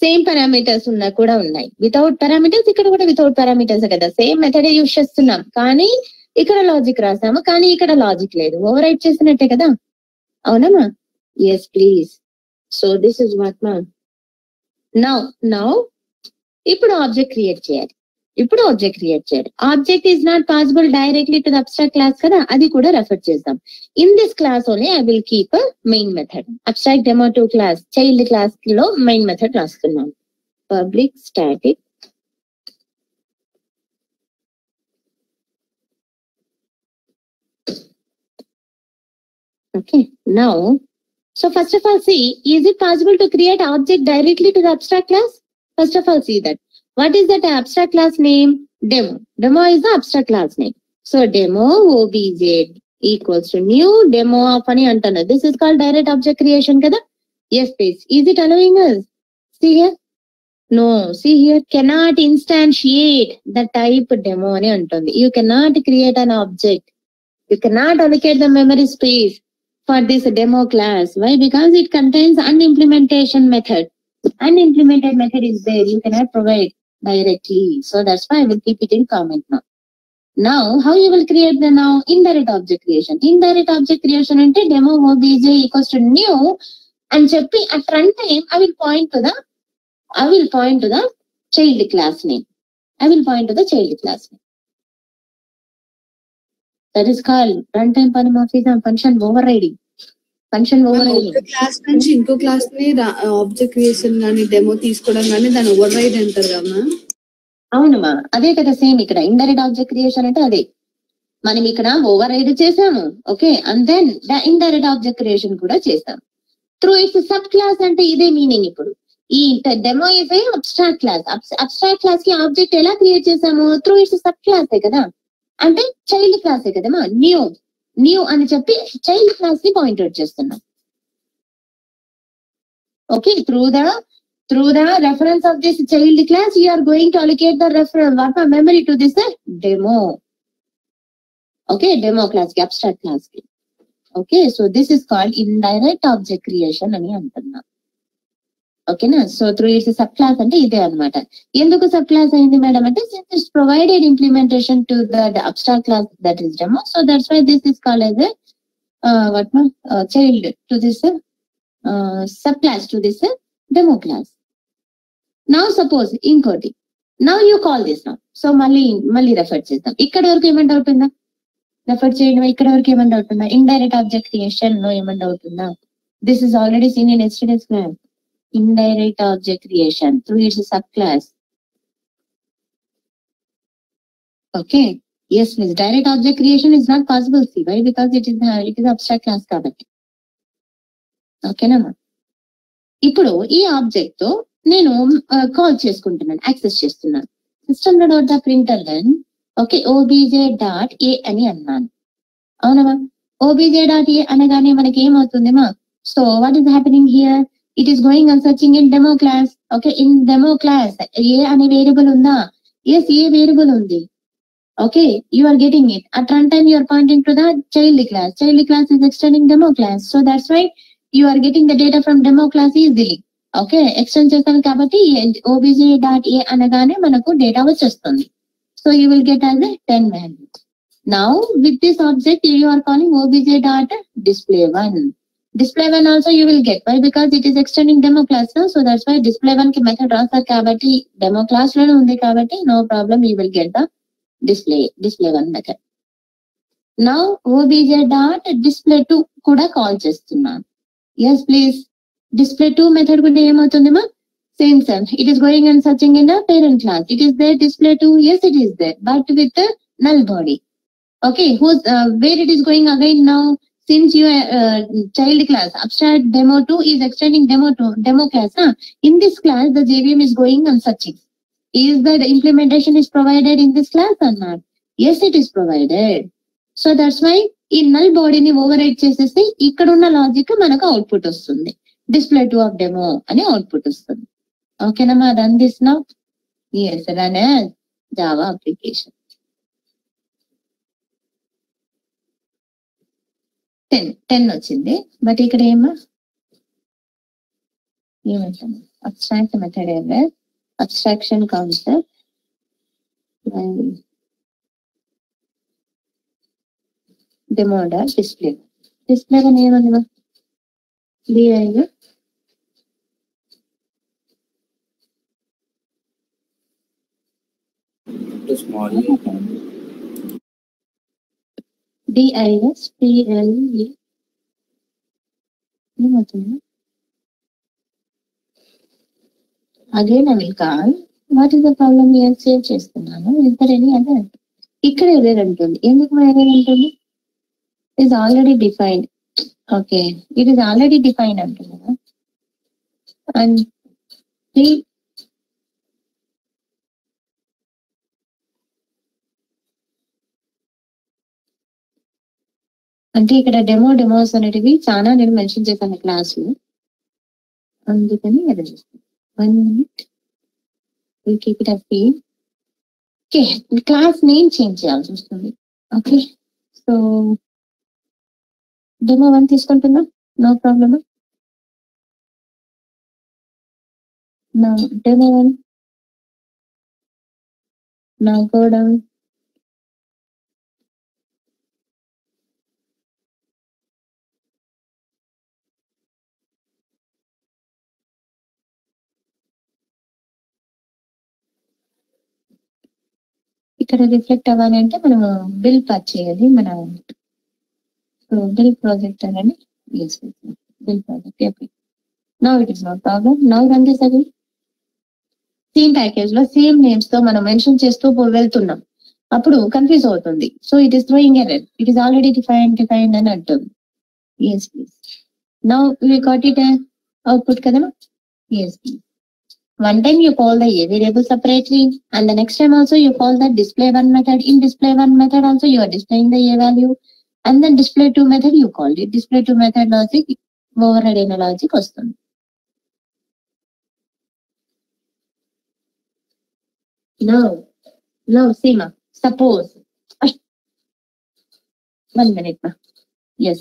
same parameters ఉన్నా కూడా ఉన్నాయి. Without parameters ఇక్కడ కూడా without parameters కదా. సేమ్ మెథడ్ యూజ్ చేస్తున్నాం కానీ ఇక్కడ లాజిక్ రాసాము, కానీ ఇక్కడ లాజిక్ లేదు. ఓవర్ రైట్ చేసినట్టే కదా, అవునమ్మా? Yes please. So this is what ma'am. Now ఇప్పుడు ఆబ్జెక్ట్ క్రియేట్ చేయాలి. Object is not possible directly to the abstract class కదా, అది కూడా రెఫర్ చేద్దాం. In this class only I will keep main method. Abstract demo two class child class లో main method రాస్తున్నాం. Public static okay. Now so first of all, see, is it possible to create object directly to the abstract class? First of all, see that. What is that abstract class name? Demo. Demo is the abstract class name. So demo obj equals to new demo of ani antana. This is called direct object creation kada. Yes, please. Is it allowing us? See here. No. See here. Cannot instantiate the type demo ani antundi. You cannot create an object. You cannot allocate the memory space for this demo class. Why? Because it contains unimplementation method. Unimplemented method is there. You cannot provide directly. So that's why I will keep it in comment now. Now, how you will create the now indirect object creation? Indirect object creation ante demo obj equals to new and cheppi at runtime I will point to the child class name. That is called runtime polymorphism function overriding. Class నుంచి ఇంకో class ని object creation గానీ demo తీసుకోవడం గానీ దాని over ride అంటారు కదా. అవునమ్మా, అదే కదా సేమ్ ఇక్కడ ఇండైరెక్ట్ ఆబ్జెక్ట్ క్రియేషన్ అంటే అదే. మనం ఇక్కడ ఓవర్ రైడ్ చేసాము, okay, and then indirect object creation కూడా చేసాం త్రూ ఇట్స్ సబ్ క్లాస్. అంటే ఇదే మీనింగ్. ఇప్పుడు ఈ demo is a abstract class. Abstract class కి ఆబ్జెక్ట్ ఎలా క్రియేట్ చేసాము? త్రూ ఇట్స్ సబ్ క్లాసే కదా, అంటే చైల్డ్ క్లాసే కదమ్మా. న్యూ అని చెప్పి చైల్డ్ క్లాస్ ని పాయింట్ అవుట్ చేస్తున్నాం. Okay, through the reference of this child class you are going to allocate the reference memory to this demo. Okay, demo class కి, అబ్స్ట్రాక్ట్ క్లాస్ కి. Okay, so this is called indirect object creation అని అంటున్నా. ఓకేనా? So through its sub class అంటే ఇదే అనమాట. ఎందుకు sub class అయింది మేడం అంటే since it's provided implementation to the abstract class that is demo, so that's why this is called as a child to this sub class to this demo class. Now suppose inkoti, now you call this now. So మళ్ళీ refer చేద్దాం. ఇక్కడ వరకు ఏమైనా doubt ఉందా? Refer చేయడం. ఇక్కడ వరకు ఏమైనా డౌట్ ఉందా? ఇండైరెక్ట్ ఆబ్జెక్ట్ క్రియేషన్ లో ఏమైనా డౌట్ ఉందా? This is already seen in yesterday's class. Indirect object creation through its subclass. Okay. Yes, miss. Direct object creation is not possible. See, why? Because it is abstract class kabatti. Okay na ma. ఇప్పుడు ఈ object తో నేను call చేసుకుంటున్నాను, access చేస్తున్నాను. system.out.println okay obj.a అని అన్నాను. అవునమ్మా? obj.a అనగానే మనకి ఏమవుతుంది మా? So what is happening here? It is going and searching in demo class. Okay, in demo class a అనే వేరియబుల్ ఉందా? ఎస్, ఏ వేరియబుల్ ఉంది. Okay, you are getting it. At runtime, you are pointing to the child class. Child class is extending demo class. So that's why you are getting the data from demo class easily. Okay, extend చేస్తాను కాబట్టి obj.a అనగానే మనకు data వచ్చేస్తుంది. So you will get as a 10 value. Now with this object you are calling obj.display1. Display1 also you will get. Why? Because it is extending demo class. No? So that's why display1 కి method రాస్తారు కాబట్టి demo class లోనే ఉంది కాబట్టి no problem, you will get the display1 method. Now obj.display2 కూడా call చేస్తున్నాను. Yes please, display2 method కూడా ఏమవుతుందమ్మా? Same. It is going and searching in the parent class. It is there display2. Yes, it is there, but with the null body. Okay, where it is going again now? Since your child class abstract demo2 is extending demo class. In this class the JVM is going and searching. Is the implementation is provided in this class or not? Yes, it is provided. So that's why ఈ null body ని override చేసేసి ఇక్కడ ఉన్న logic మనకు output వస్తుంది. display2 of demo అని output వస్తుంది. ఓకేనమ్మా, run this now. yes, run as Java application. 10 వచ్చింది. బట్ ఇక్కడ ఏమంటాము? Abstract method error, abstraction concept, demo dot display. Display का name है दिया है too small. DISPLE. ये मतलब again I will call. What is the problem here? Save చేస్తున్నాను. Is there any other? ఇక్కడ ఎర్రర్ ఉంటుంది. ఎందుకు ఎర్రర్ ఉంటుంది? Is already defined. Okay, it is already defined అంటున్నా. And అంటే ఇక్కడ డెమోస్ అనేటివి చాలా నేను మెన్షన్ చేశాను క్లాస్ లో, అందుకని ఎర్రర్ వస్తుంది. 1 minute, we'll keep it as field. Okay, class name change చేయాల్సి వస్తుంది. ఓకే, సో demo1 తీసుకుంటున్నా, నో ప్రాబ్లమ్. నా demo1 now go down. ఇక్కడ రిఫ్లెక్ట్ అవ్వాలి అంటే మనము బిల్ పాస్ చేయాలి. మన బిల్ ప్రాజెక్ట్ అని build project. Okay, now it is no problem. Now run this again. Same package లో సేమ్ నేమ్స్ తో మనం మెన్షన్ చేస్తూ వెళ్తున్నాం, అప్పుడు కన్ఫ్యూజ్ అవుతుంది. So it is throwing error. It is already defined అని అంటుంది. Yes please. Now we got it output కదా. Yes please. One time you call the A variable separately, and the next time also you call the display1 method. In display1 method also you are displaying the A value, and then display2 method you called it. display2 method logic override అయిన logic వస్తుంది. Now see ma, suppose 1 minute ma. Yes,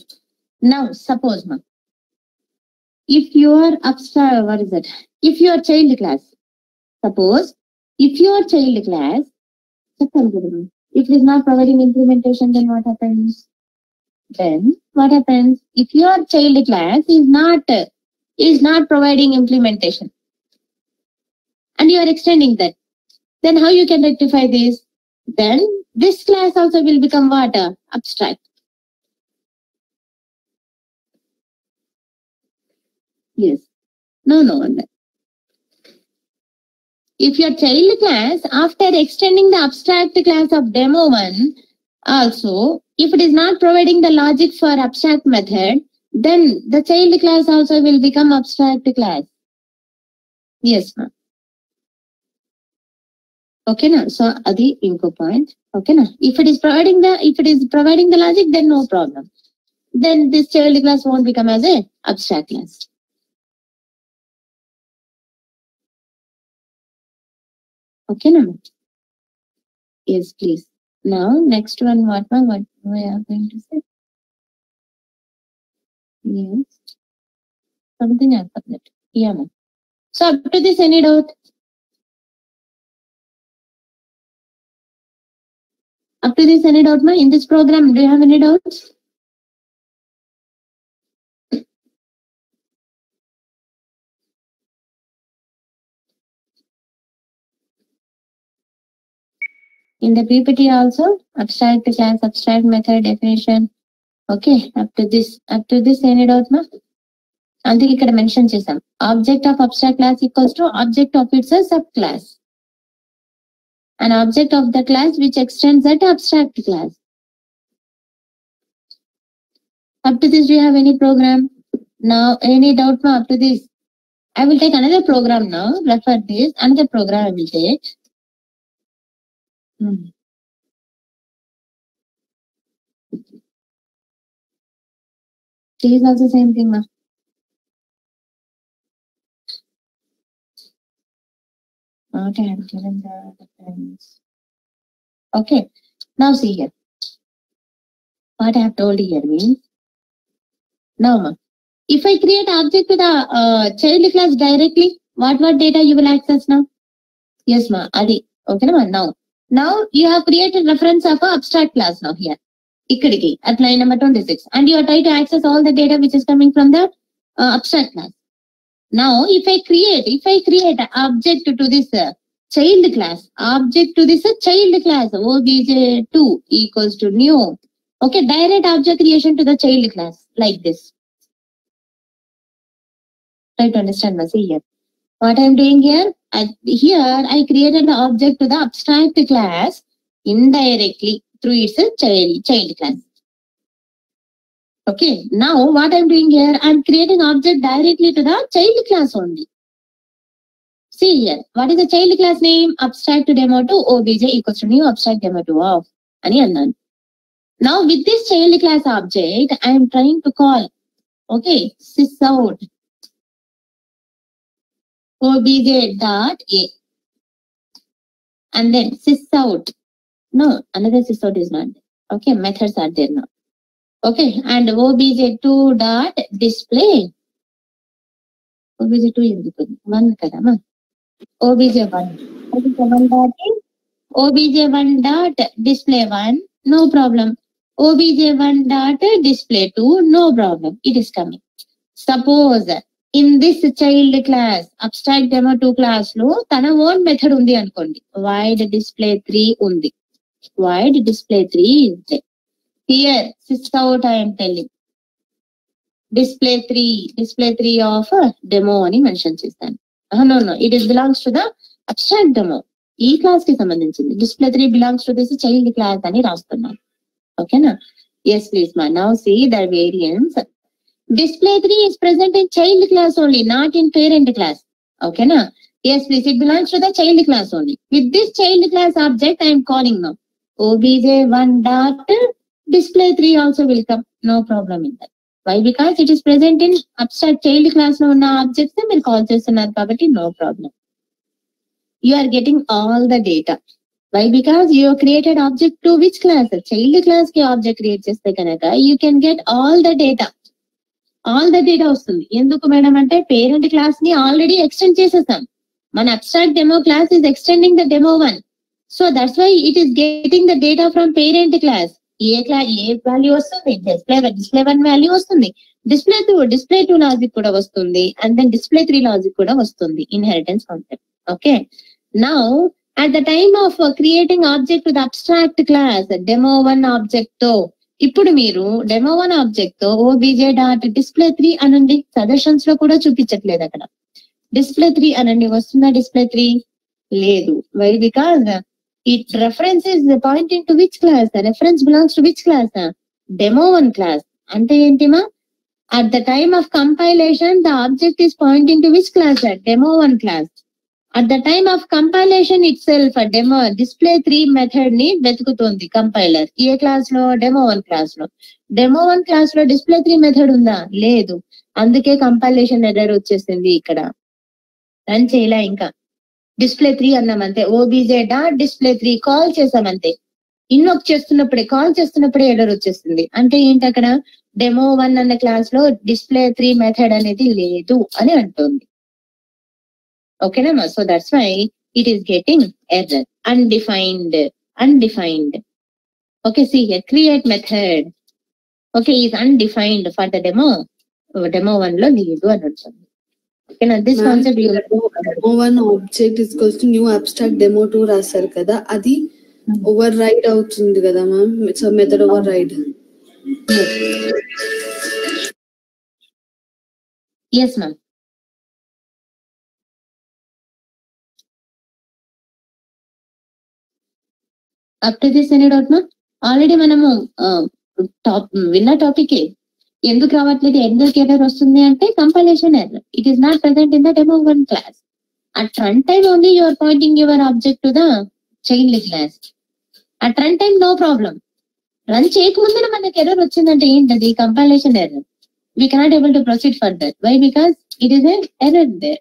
now suppose ma, if your abstract, what is that? If your child class, suppose if your child class, if it is not providing implementation, then what happens? Then what happens? If your child class is not providing implementation, and you are extending that, then how you can rectify this? Then this class also will become what? Abstract. Yes. No. If your child class, after extending the abstract class of demo1, also, if it is not providing the logic for abstract method, then the child class also will become abstract class. Yes, ma'am. Okay, na? So, adi inko point. Okay, na? If it is providing the logic, then no problem. Then this child class won't become as a abstract class. Okay, no? Yes, please. Now, next one, what we are going to say? Yes. Something I forgot. Yeah, ma'am. So up to this, any doubt? Up to this, any doubt, ma'am? In this program, do you have any doubts? In the PPT also, abstract class, abstract method definition. Okay, up to this, any doubt, ma'am? అందుకే ఇక్కడ mention చేసాం. Object of abstract class equals to object of it's sub class. An object of the class which extends that abstract class. Up to this, do you have any program? Now, any doubt ma up to this? I will take another program now. Refer this. Another program I will take. This is also same thing, ma. What I have given the reference. Okay. Now see here. What I have told here means. Now, ma. If I create object to the child class directly, what data you will access now? Yes, ma. Adi. Okay, ma. Now you have created reference of a abstract class now here. Ikkadiki at line number 26, and you are trying to access all the data which is coming from the abstract class. Now, if I create an object to this child class, object to this child class, obj2 equals to new. Okay, direct object creation to the child class like this. Try to understand, ma. See here. What I am doing here? Here I created the object to the abstract class indirectly through its child class. Okay. Now what I am doing here? I am creating object directly to the child class only. See here. What is the child class name? Abstract demo 2 obj equals to new abstract demo 2 of ani annan. Now with this child class object, I am trying to call. Okay. Sysout obj dot a, and then sysout. No, another sysout is not there. Okay, methods are there now. Okay, and obj2 dot display. obj2 is one kadama. obj1 dot display 1, no problem. obj1 dot display 2, no problem. It is coming. Suppose in this child class, abstract demo 2 class lo tana own method undi anukondi. Void display 3 undi. Void display 3 is there. Here, sysout I am telling. Display 3 of demo ani mention chestanu. No, it is belongs to the abstract demo. E class ki sambandhinchindi. Display 3 belongs to this child class ani rastunnanu. Okay na? Yes, please, ma. Now see the variance. Display 3 is present in child class only, not in parent class. Okay na? Yes, please. It belongs to the child class only. With this child class object, I am calling now. obj1 dot display 3 also will come. No problem in that. Why? Because it is present in abstract child class lo unna objects మీరు call చేస్తున్నారు కాబట్టి no problem. You are getting all the data. Why? Because you have created object to which class? Child class ki object create చేస్తే కనుక you can get all the data. All the data వస్తుంది. ఎందుకు madam అంటే parent class ని already extend చేసేసాం. మన abstract demo class is extending the demo 1. So that's why it is getting the data from parent class. A value వస్తుంది, display 1 value వస్తుంది, display 2 logic కూడా వస్తుంది, అండ్ దెన్ డిస్ప్లే 3 లాజిక్ కూడా వస్తుంది. Inheritance concept. Okay. Now at the time of creating object to the abstract class demo 1 object తో ఇప్పుడు మీరు demo 1 object తో obj dot display 3 అనండి. సజెషన్స్ లో కూడా చూపించట్లేదు అక్కడ. display 3 అనండి. వస్తుందా display 3? లేదు. Why? Because it reference is pointing to which class? The reference belongs to which class? Demo 1 class. అంటే ఏంటిమా? At the time of compilation, the object is pointing to which class? Demo 1 class. At the time of compilation itself, a demo display 3 method ని వెతుకుతోంది compiler. ఏ class లో? demo 1 class లో. demo 1 class లో display 3 method ఉందా? లేదు. అందుకే compilation error వచ్చేసింది ఇక్కడ. Run చేయలే ఇంకా. display3 అన్నామంతే, obj.display3 కాల్ చేసామంతే. ఇన్వోక్ చేస్తున్నప్పుడే కాల్ చేస్తున్నప్పుడే ఎర్రర్ వచ్చేస్తుంది. అంటే ఏంటి, అక్కడ demo1 అన్న క్లాస్ లో display3 మెథడ్ అనేది లేదు అని అంటుంది. ఓకేనా? So that's why it is getting error. Undefined. Okay, see here, create method. Okay, is undefined for the demo1 లో లేదు అని అంటుంది. Okay, now this concept you demo1 object is equals to new abstract demo2 రాశారు కదా, అది over ride అవుతుంది కదా ma'am. It's method override. yes ma'am. up to this any doubt ma'am? Already మనము విన్న టాపిక్ ఎందుకు రావట్లేదు, ఎందుకు ఎర్రర్ వస్తుంది అంటే compilation error. It is not present in the demo1 class. At run time only you are pointing your object to the child class. At run time no problem. Run చేయకముందే మనకి error వచ్చిందంటే ఏంటది, compilation error. We cannot able to proceed further. Why? Because it is an error there.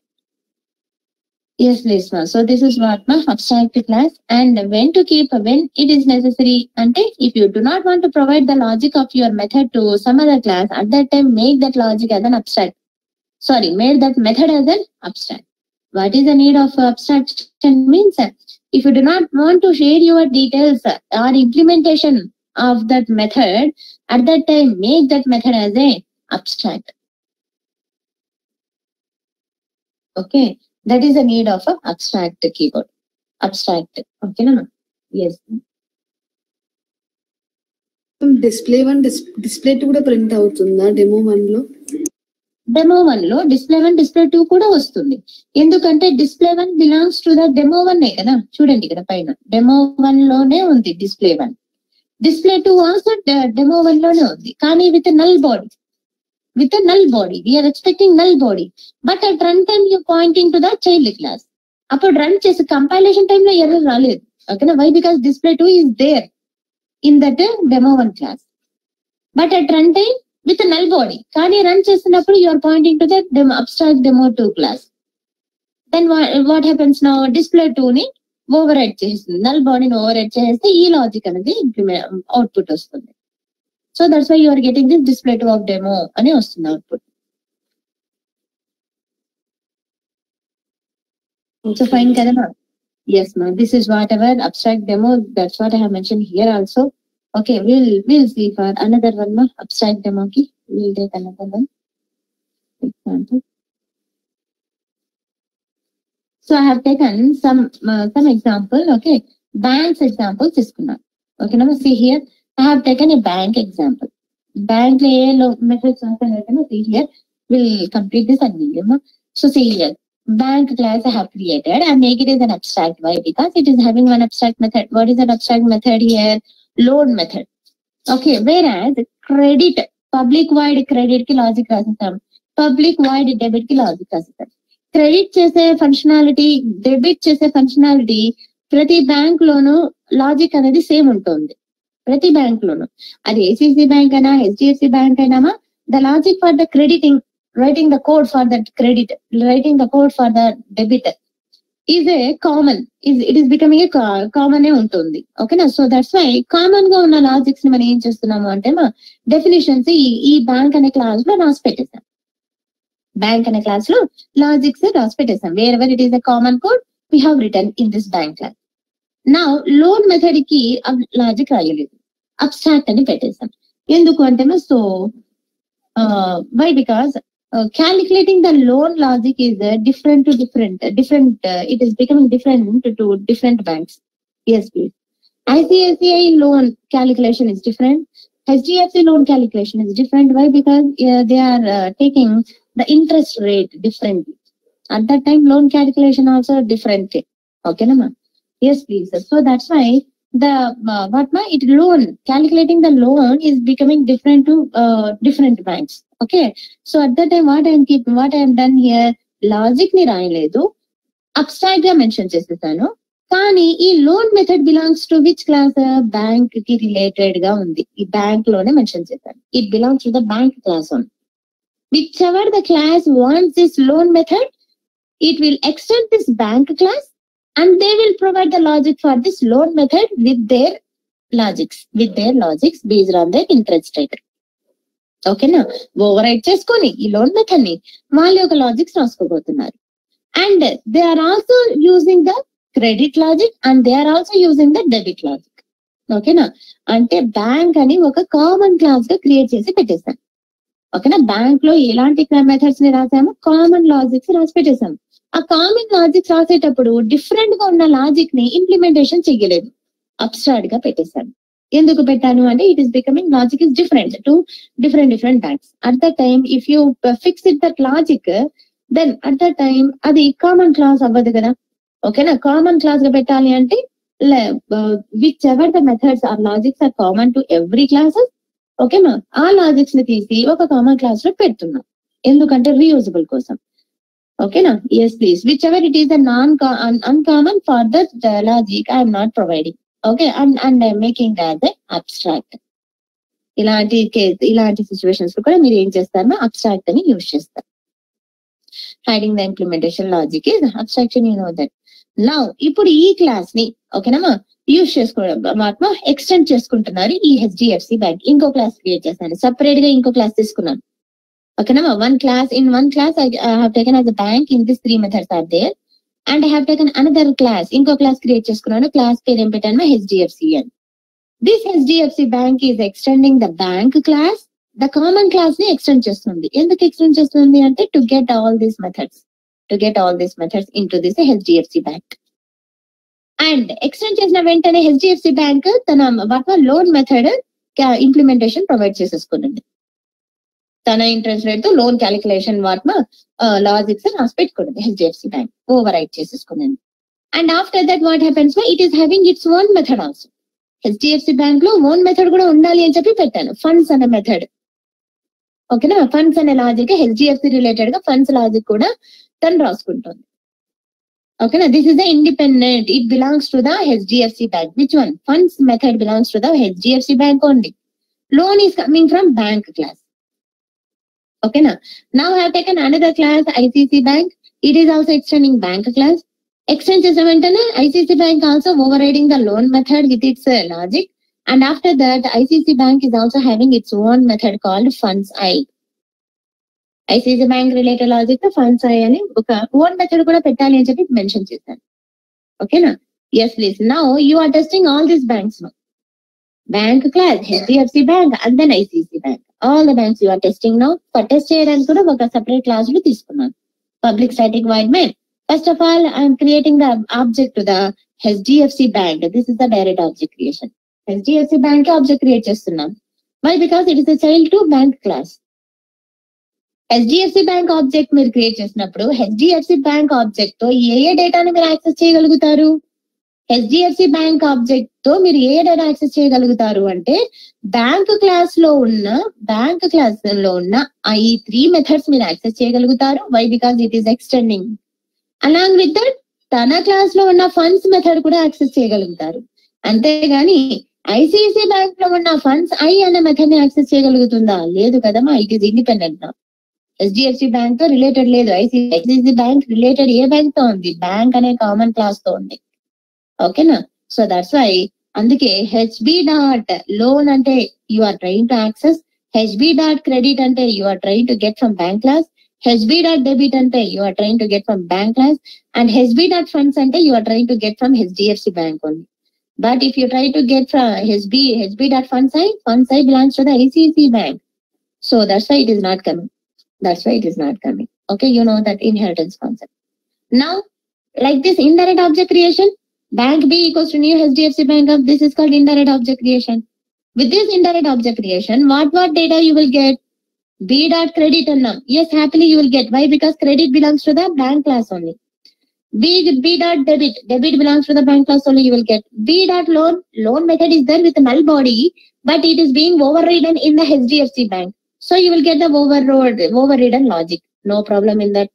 Yes, please ma'am. So this is what ma'am, abstract class, and when to keep, when it is necessary. Ante if you do not want to provide the logic of your method to some other class, at that time make that logic as an abstract. Sorry, make that method as an abstract. What is the need of abstraction means? If you do not want to share your details or implementation of that method, at that time make that method as a abstract. Okay. That is the need of a abstract keyboard. Abstract. Okay, na? Yes. display2 కూడా print అవుతుందా demo1 లో? demo1 లో display1 display2 కూడా వస్తుంది. ఎందుకంటే display1 belongs to the demo1 కదా. చూడండి ఇక్కడ పైన demo1 లోనే ఉంది display1. display2 also demo1 లోనే ఉంది, కానీ with a null body. With a null body, we are expecting null body, but at runtime you pointing to the child class. Appo run chesi compilation time lo error raledu. Okay na? Why? Because display2 is there in that demo1 class, but at runtime with a null body, kani run chestunnappudu you are pointing to the abstract demo2 class. Then what happens now? display2 ni override chestundi, null body ni override cheste ee logic anadi output vastundi. So that's why you are getting this display2 of demo అని వస్తుంది output. So fine కదా ma? Yes ma'am. This is whatever abstract demo, that's what I have mentioned here also. Okay, we'll see for another one ma, abstract demo ki we'll take another one example. So I have taken some example. Okay, banks example తీసుకున్నా. Okay, now see here, I have taken a bank example. Bank lo methods see here, we'll complete this and video. So see here, bank class I have created and make it as an abstract. Why? Because it is having one abstract method. What is an abstract method here? Loan method. Okay, whereas credit, public void credit ki logic rasam, public void debit ki logic rasam. Credit చేసే functionality, debit చేసే functionality ప్రతి bank లోను logic అనేది same ఉంటుంది. ప్రతి bank లోను, అది ACC bank అయినా హెచ్డిఎఫ్సి బ్యాంక్ అయినామా, the logic for the crediting, writing the code for that credit, writing the code for the debit is a common, it is becoming a common ఉంటుంది. ఓకేనా? So that's why common గా ఉన్న logics ని మనం ఏం చేస్తున్నాము అంటే మా డెఫినేషన్స్ ఈ బ్యాంక్ అనే క్లాస్ లో రాసి పెట్టేసాం. బ్యాంక్ అనే క్లాస్ లో లాజిక్స్ రాసి పెట్టేసాం. Wherever it is a common code we have return in this bank class. నా లోన్ మెథడ్ కి లాజిక్ రాయలేదు, అబ్స్ట్రాక్ట్ అని పెట్టేసాం. ఎందుకు అంటే so why? Because calculating the loan logic is different to different, it is becoming different to different banks. Yes please. ICICI loan calculation is different, HDFC loan calculation is different. Why? Because they are taking the interest rate differently. At that time loan calculation also different. Okay na ma? Yes please. So that's why the loan calculating the loan is becoming different to different banks. Okay, so at that time what I am done here, logic ni రాయలేదు, abstract గా mention చేసేసాను. కానీ ఈ loan method belongs to which class? Bank కి related గా ఉంది, ఈ bank లోనే మెన్షన్ చేశాను. It belongs to the bank class only. Which ever the class wants this loan method, it will extend this bank class and they will provide the logic for this loan method with their logics based on their interest rate. ఓకేనా, override చేసుకొని ఈ loan method ని వాళ్ళ యొక్క logics రాసుకోబోతున్నారు. And they are also using the credit logic and they are also using the debit logic. ఓకేనా, అంటే bank అని ఒక కామన్ క్లాస్ గా క్రియేట్ చేసి పెట్టేస్తాం. ఓకేనా, బ్యాంక్ లో ఎలాంటి మెథడ్స్ ని రాసాము, కామన్ లాజిక్స్ రాసి పెట్టేసాము. ఆ కామన్ లాజిక్స్ రాసేటప్పుడు డిఫరెంట్ గా ఉన్న లాజిక్ ని ఇంప్లిమెంటేషన్ చెయ్యలేదు, అబ్స్ట్రాక్ట్ గా పెట్టేశాను. ఎందుకు పెట్టాను అంటే it is becoming logic is different to different banks. At the time if you fix it that logic then at the time అది కామన్ క్లాస్ అవ్వదు కదా. ఓకేనా, కామన్ క్లాస్ గా పెట్టాలి అంటే whichever the methods are logics are common to every classes. ఓకేనా, ఆ logics ని తీసి ఒక కామన్ క్లాస్ లో పెడుతున్నాం, ఎందుకంటే రీయూజబుల్ కోసం. ఓకేనా, yes please, whichever it is the uncommon for that logic I'm not providing. Okay, and I making that abstract. ఇలాంటి సిచ్యువేషన్స్ లో కూడా మీరు ఏం చేస్తారో అబ్స్ట్రాక్ట్ అని యూజ్ చేస్తారు. Hiding the implementation logic is abstraction, you know that. Now ఇప్పుడు ఈ క్లాస్ ని ఓకేనా యూజ్ చేసుకోవడం ఎక్స్టెండ్ చేసుకుంటున్నారు ఈ హెచ్డిఎఫ్సి బ్యాంక్. ఇంకో క్లాస్ క్రియేట్ చేస్తాను, సపరేట్ గా ఇంకో క్లాస్ తీసుకున్నాను. ఓకేనా, one class I have taken as a bank in these 3 methods are there. And I have taken another class, ఇంకో క్లాస్ క్రియేట్ చేసుకున్నాను. క్లాస్ పేరు ఏం పెట్టాను, హెచ్డిఎఫ్సి అని. This HDFC bank is extending the bank class, the common class ని extend చేస్తుంది. ఎందుకు extend చేస్తుంది అంటే to get all these methods into this HDFC bank. And extend చేసిన వెంటనే హెచ్డిఎఫ్సి బ్యాంక్ తన లోన్ మెథడ్ ఇంప్లిమెంటేషన్ ప్రొవైడ్ చేసేసుకున్నది. తన ఇంట్రెస్ట్ రేట్ తో లోన్ క్యాలిక్యులేషన్ లాజిక్స్ రాసి పెట్టుకున్నది హెచ్డిఎఫ్సి బ్యాంక్, ఓవర్ రైట్ చేసేసుకున్నది. And after that what happens, it is having its own method also. HDFC bank లో ఓన్ మెథడ్ కూడా ఉండాలి అని చెప్పి పెట్టాను, ఫండ్స్ అనే మెథడ్. ఓకేనా, ఫండ్స్ అనే లాజిక్ హెచ్డిఎఫ్సి రిలేటెడ్ గా ఫండ్స్ లాజిక్ కూడా తను రాసుకుంటుంది. ఓకేనా, this is the independent, it belongs to the HDFC bank. Which one, funds method belongs to the HDFC bank only. Loan is coming from bank class. Okay, now I have taken another class, ICC Bank. It is also extending bank class. Extend chesina ventane ICC Bank also overriding the loan method with its logic. And after that, ICC Bank is also having its own method called Funds I. ICC Bank related logic to Funds I ani oka own method kuda pettali ani cheppi mention chesanu. Okay na? Yes, please. Now you are testing all these banks now. Bank class, HDFC Bank, and then ICC Bank. All the banks you are testing now. For test cheyadaniki kuda oka separate class lo తీసుకున్నాను. Public static void main. First of all, I am creating the object to the HDFC Bank. This is the direct object creation. HDFC Bank object create చేస్తున్నాను. Why? Because it is a child to bank class. HDFC Bank object మీరు create చేసినప్పుడు HDFC Bank object తో ఏ డేటాను మీరు access చేయగలుగుతారు? HDFC bank object తో మీరు ఏ data access చేయగలుగుతారు అంటే బ్యాంక్ క్లాస్ లో ఉన్న ఈ 3 మెథడ్స్ మీరు యాక్సెస్ చేయగలుగుతారు. Why? Because it is extending. Along with that తన క్లాస్ లో ఉన్న ఫండ్స్ మెథడ్ కూడా యాక్సెస్ చేయగలుగుతారు. అంతేగాని ఐసిఐసిఐ బ్యాంక్ లో ఉన్న ఫండ్స్ ఐ అనే మెథడ్ ని యాక్సెస్ చేయగలుగుతుందా? లేదు కదమ్మా, it is independent. HDFC bank తో రిలేటెడ్ లేదు. ఐసిఐసిఐ బ్యాంక్ రిలేటెడ్ ఏ బ్యాంక్ తో ఉంది? బ్యాంక్ అనే కామన్ క్లాస్ తో ఉంది. ఓకేనా, సో దట్స్ వై అందుకే హెచ్బి డాట్ లోన్ అంటే you are trying to access, HB dot credit అంటే you are trying to get from bank class, HB dot debit అంటే you are trying to get from bank class, and HB dot funds అంటే you are trying to get from HDFC bank only. But if you try to get from HB dot funds I belongs to the ICICI Bank. So that's why it is not coming. Okay, you know that inheritance concept. Now, like this indirect object creation, bank B equals to new HDFC Bank of this is called indirect object creation. With this indirect object creation, what data you will get? B dot credit and now. Yes, happily you will get. Why? Because credit belongs to the bank class only. B dot debit belongs to the bank class only, you will get. B dot loan method is there with a null body, but it is being overridden in the HDFC Bank. So you will get the overridden logic. No problem in that.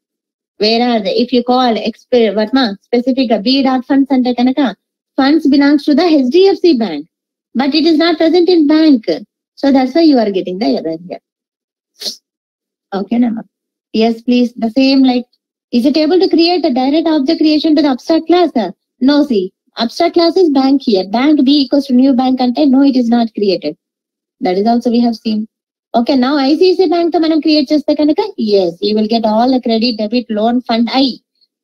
Whereas if you call specific B dot funds ante kanaka, funds belongs to the HDFC Bank, but it is not present in bank. So that's why you are getting the error here. Okay, Nama. Yes, please. The same like, is it able to create a direct object creation to the abstract class? No, see, abstract class is bank here. Bank B equals to new bank ante no, it is not created. That is also we have seen. Okay, now ICICI Bank to మనం create చేస్తే కనుక yes, you will get all the credit, debit, loan, fund I.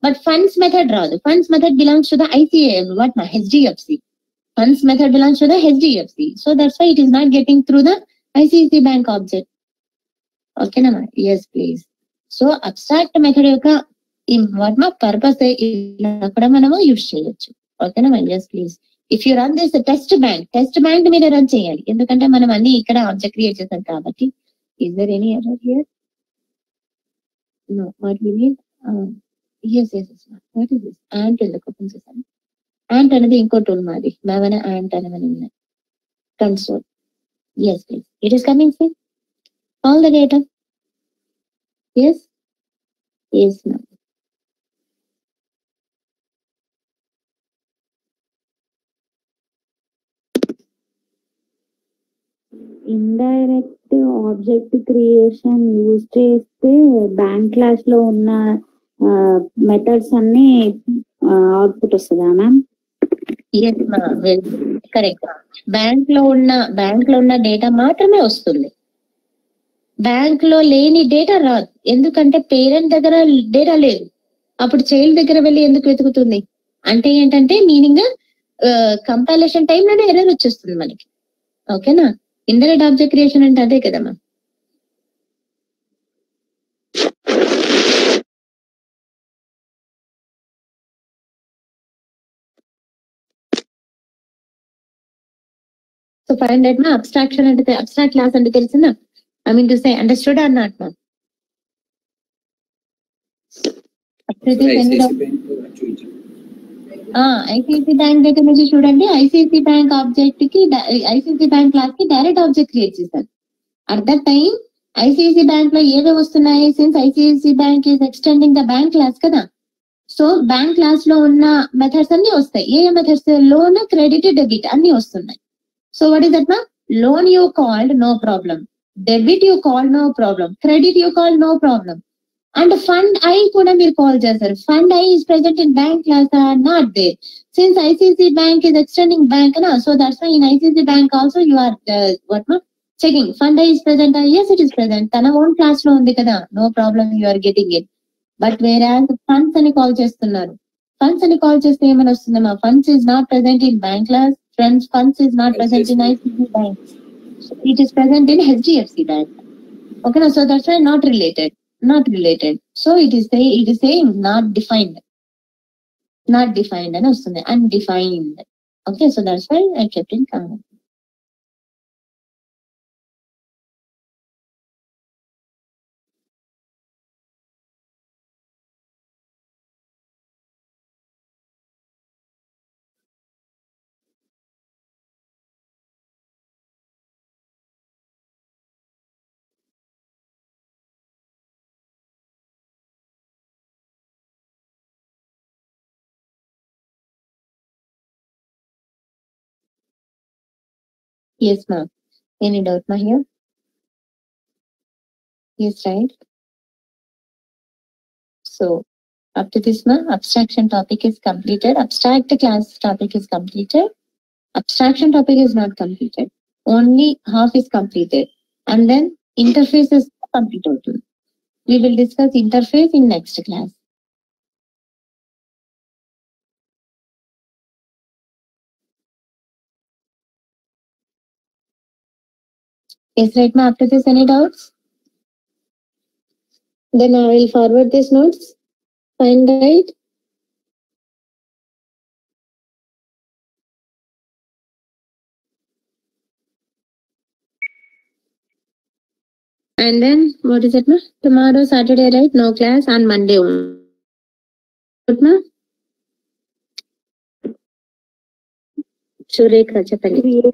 But funds method రాదు. Funds method belongs to the HDFC. Funds method belongs to the HDFC. So that's why it is not getting through the ICICI Bank object. Okay, Nama? Yes, please. So abstract method యొక్క purpose ఇక్కడ మనము use చేయొచ్చు. ఓకేనా? Yes, please. If you run this test bank మీద run చేయాలి. ఎందుకంటే మనం అన్ని ఇక్కడ ఆబ్జెక్ట్ క్రియేట్ చేసాం కాబట్టి. Is there any error here? No. What we need? Yes. What is this? Ant ఎందుకు ఓపెన్ చేశాను? Ant అనేది ఇంకో టూల్ మాది. మేమనే ant అనేది ఉన్నాయి. Console. Yes, please. It is coming, see? All the data. Yes, ma'am. Indirect object creation use చేస్తే bank class లో ఉన్న మెథడ్స్ అన్ని అవుట్పుట్ వస్తుందా ma'am? Yes, ma'am. Correct. Bank లో ఉన్న డేటా మాత్రమే వస్తుంది. బ్యాంక్ లో లేని డేటా రాదు. ఎందుకంటే పేరెంట్ దగ్గర డేటా లేదు. అప్పుడు చైల్డ్ దగ్గర వెళ్ళి ఎందుకు వెతుకుతుంది అంటే ఏంటంటే మీనింగ్ కంపైలేషన్ టైంలోనే ఎర్రర్ వచ్చేస్తుంది మనకి. ఓకేనా? ఇండైరెక్ట్ ఆబ్జెక్ట్ క్రియేషన్ అంటే అదే కదా మ్యామ్. సో ఫైండ్ అవుట్ మా అబ్స్ట్రాక్షన్ అంటే అబ్స్ట్రాక్ట్ క్లాస్ అంటే తెలిసిందా? I mean to say, understood or not, ma'am? ICICI bank దగ్గర నుంచి చూడండి. ICICI బ్యాంక్ ఆబ్జెక్ట్ కి ICICI బ్యాంక్ క్లాస్ కి డైరెక్ట్ ఆబ్జెక్ట్ క్రియేట్ చేశారు. At that time ICICI bank లో ఏవే వస్తున్నాయి? Since ICICI bank is extending the bank class కదా. సో బ్యాంక్ క్లాస్ లో ఉన్న మెథడ్స్ అన్ని వస్తాయి. ఏ మెథడ్స్? లోన్, క్రెడిట్, డెబిట్ అన్ని వస్తున్నాయి. So what is that ma'am? Loan you called, no problem. Debit you call, no problem. Credit you call, no problem. And fund I kuda meer call chesaru. Fund I is present in bank class are not there. Since ICICI bank is extending bank na, so that's why in ICICI bank also you are checking. Fund I is present. Yes, it is present. Tana own class lo undi kada. No problem, you are getting it. But whereas funds ani call chestunnaru. Funds ani call chesthe em vanostundama? Funds is not present in bank class. Funds is not present in ICICI bank. It is present in HDFC bank. Okay, so that's why not related. So it is saying not defined and also undefined. Okay, so that's why I kept in comment. Yes, ma'am. Any doubt, ma here? Yes, right. So up to this, ma, abstraction topic is completed. Abstract class topic is completed. Abstraction topic is not completed. Only half is completed. And then interface is completed. We will discuss interface in next class. Yes, right, ma. After this, any doubts? Then I will forward these notes. Find right. And then what is it, ma? Tomorrow Saturday, right? No class. On Monday only. What, ma? Surekha Chapali.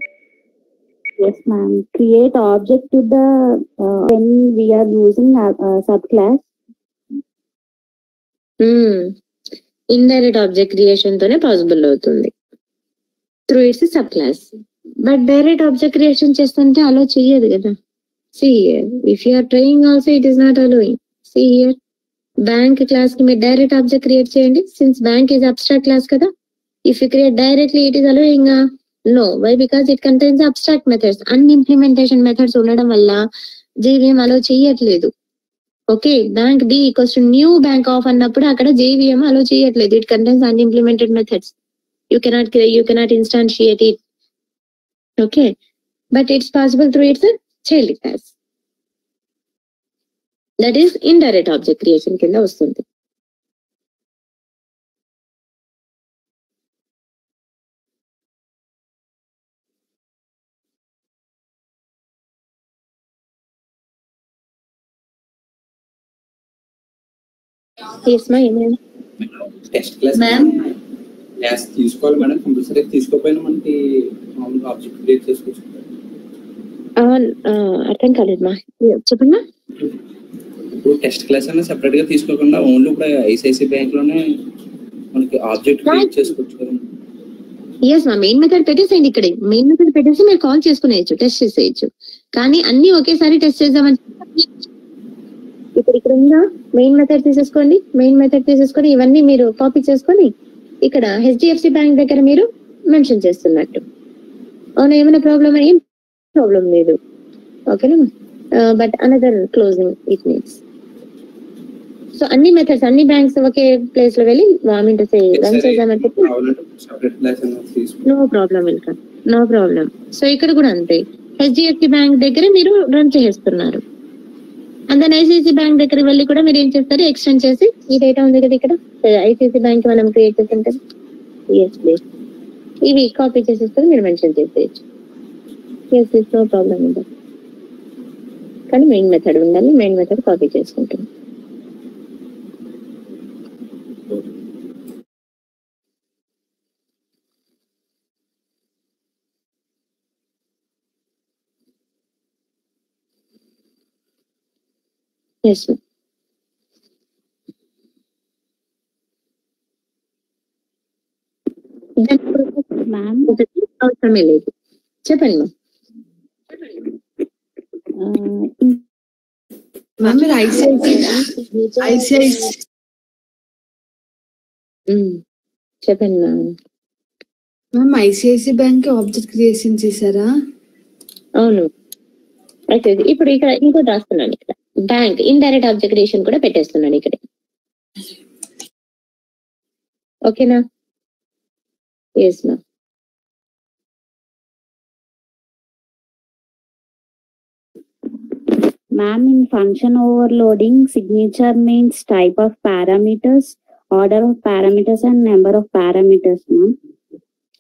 Yes, ma'am. Create object to the when we are using subclass. Indirect object creation తోనే possible అవుతుంది through its sub class. But direct object creation చేస్తుంటే అలో చెయ్యదు కదా. See here, if you are trying also it is not allowing. See here, bank class కి మీరు direct object create చేయండి. Since bank is abstract class కదా, If you create directly, it is allowing no. Why? Because it contains abstract methods. Unimplementation methods ఉండడం వల్ల JVM allow చేయట్లేదు. Okay, bank d equals to new bank of అన్నప్పుడు అక్కడ JVM allow చేయట్లేదు. It contains unimplemented methods. You cannot instantiate it. Okay, but it's possible through its child class. That is indirect object creation కింద వస్తుంది. Yes, my email. Test class class తీసుకోవాలి madam, compulsory తీసుకోకపోయినా మనకి మామూలుగా object create చేసుకోవచ్చు. అర్థం కాలేదు మా, చెప్పండి మా. ఇప్పుడు టెస్ట్ క్లాస్ అనేది సెపరేట్ గా తీసుకోకుండా ఓన్లీ ఇప్పుడు ఐసిఐసి బ్యాంక్ లోనే మనకి ఆబ్జెక్ట్ క్రియేట్ చేసుకోవచ్చు కదా. ఎస్ మా, మెయిన్ మెథడ్ పెట్టేసేయండి. ఇక్కడ మెయిన్ మెథడ్ పెట్టేసి మీరు కాల్ చేసుకునేయచ్చు, టెస్ట్ చేసేయచ్చు. కానీ అన్ని ఒకేసారి టెస్ట్ చేద్దామని ఇప్పుడు ఇక్కడ ఉందా మెయిన్ మెథడ్ తీసేసుకోండి. మెయిన్ మెథడ్ తీసేసుకొని ఇవన్నీ మీరు కాపీ చేసుకొని ఇక్కడ HDFC బ్యాంక్ దగ్గర మీరు మెన్షన్ చేస్తున్నట్టు. అవునా, ఏమైనా ప్రాబ్లమ్? ఏం ప్రాబ్లం లేదు. ఓకేనా, but another closing it means. So అన్ని మెథడ్స్ అన్ని బ్యాంక్స్ ఒకే ప్లేస్ లో వెళ్ళి రన్ చేద్దామంటే no problem, welcome, no problem. So ఇక్కడ కూడా అంతే, HDFC బ్యాంక్ దగ్గర మీరు రన్ చేస్తున్నారు. అండ్ దెన్ ICICI బ్యాంక్ దగ్గర వెళ్ళి కూడా మీరు ఏం చేస్తారు, ఎక్స్టెండ్ చేసి ఈ డేటా ఉంది కదా ఇక్కడ ICICI బ్యాంక్ మనం క్రియేట్ చేసాం కదా, ఎస్ ప్లీజ్, ఇవి కాపీ చేసేస్తారు, మీరు మెన్షన్ చేసేయచ్చు. ఎస్ ఇస్ నో ప్రాబ్లం ఉంది. కానీ మెయిన్ మెథడ్ ఉండాలి, మెయిన్ మెథడ్ కాపీ చేసుకుంటాం. ఎస్ మ్యామ్ అవసరమే లేదు. చెప్పండి మ్యామ్. మీరు చెప్పండి ma'am ICICI bank object creation చేశారా? అవును. అయితే ఇప్పుడు ఇక్కడ ఇంకోటి రాస్తున్నాను, ఇక్కడ బ్యాంక్ ఇండైరెక్ట్ ఆబ్జెక్ట్ క్రియేషన్ కూడా పెట్టేస్తున్నాను ఇక్కడ. ఓకేనా? Yes ma'am. Ma'am, in function overloading, signature means type of parameters, order of parameters and number of parameters, ma'am.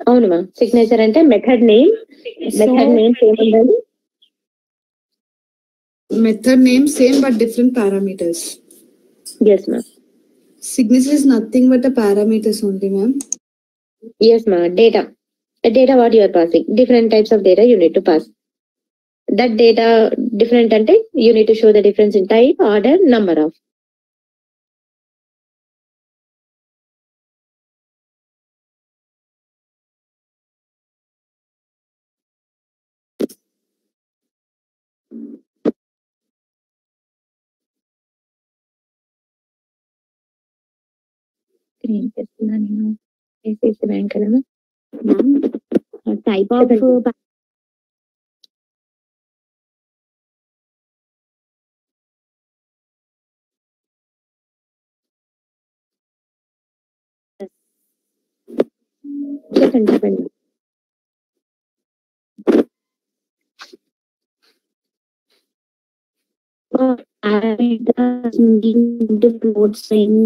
అవును మ్యామ్. సిగ్నేచర్ అంటే మెథడ్ నేమ్ ఏముండాలి? Method name same but different parameters. Yes ma'am. Signature is nothing but a parameters only, ma'am. Yes ma'am. Data what you are passing, different types of data you need to pass. That data different ante you need to show the difference in type, order, number of. Screen చేస్తున్నా నేను. ICICI bank కదా Ma'am, type of చెప్పండి. parameters need float string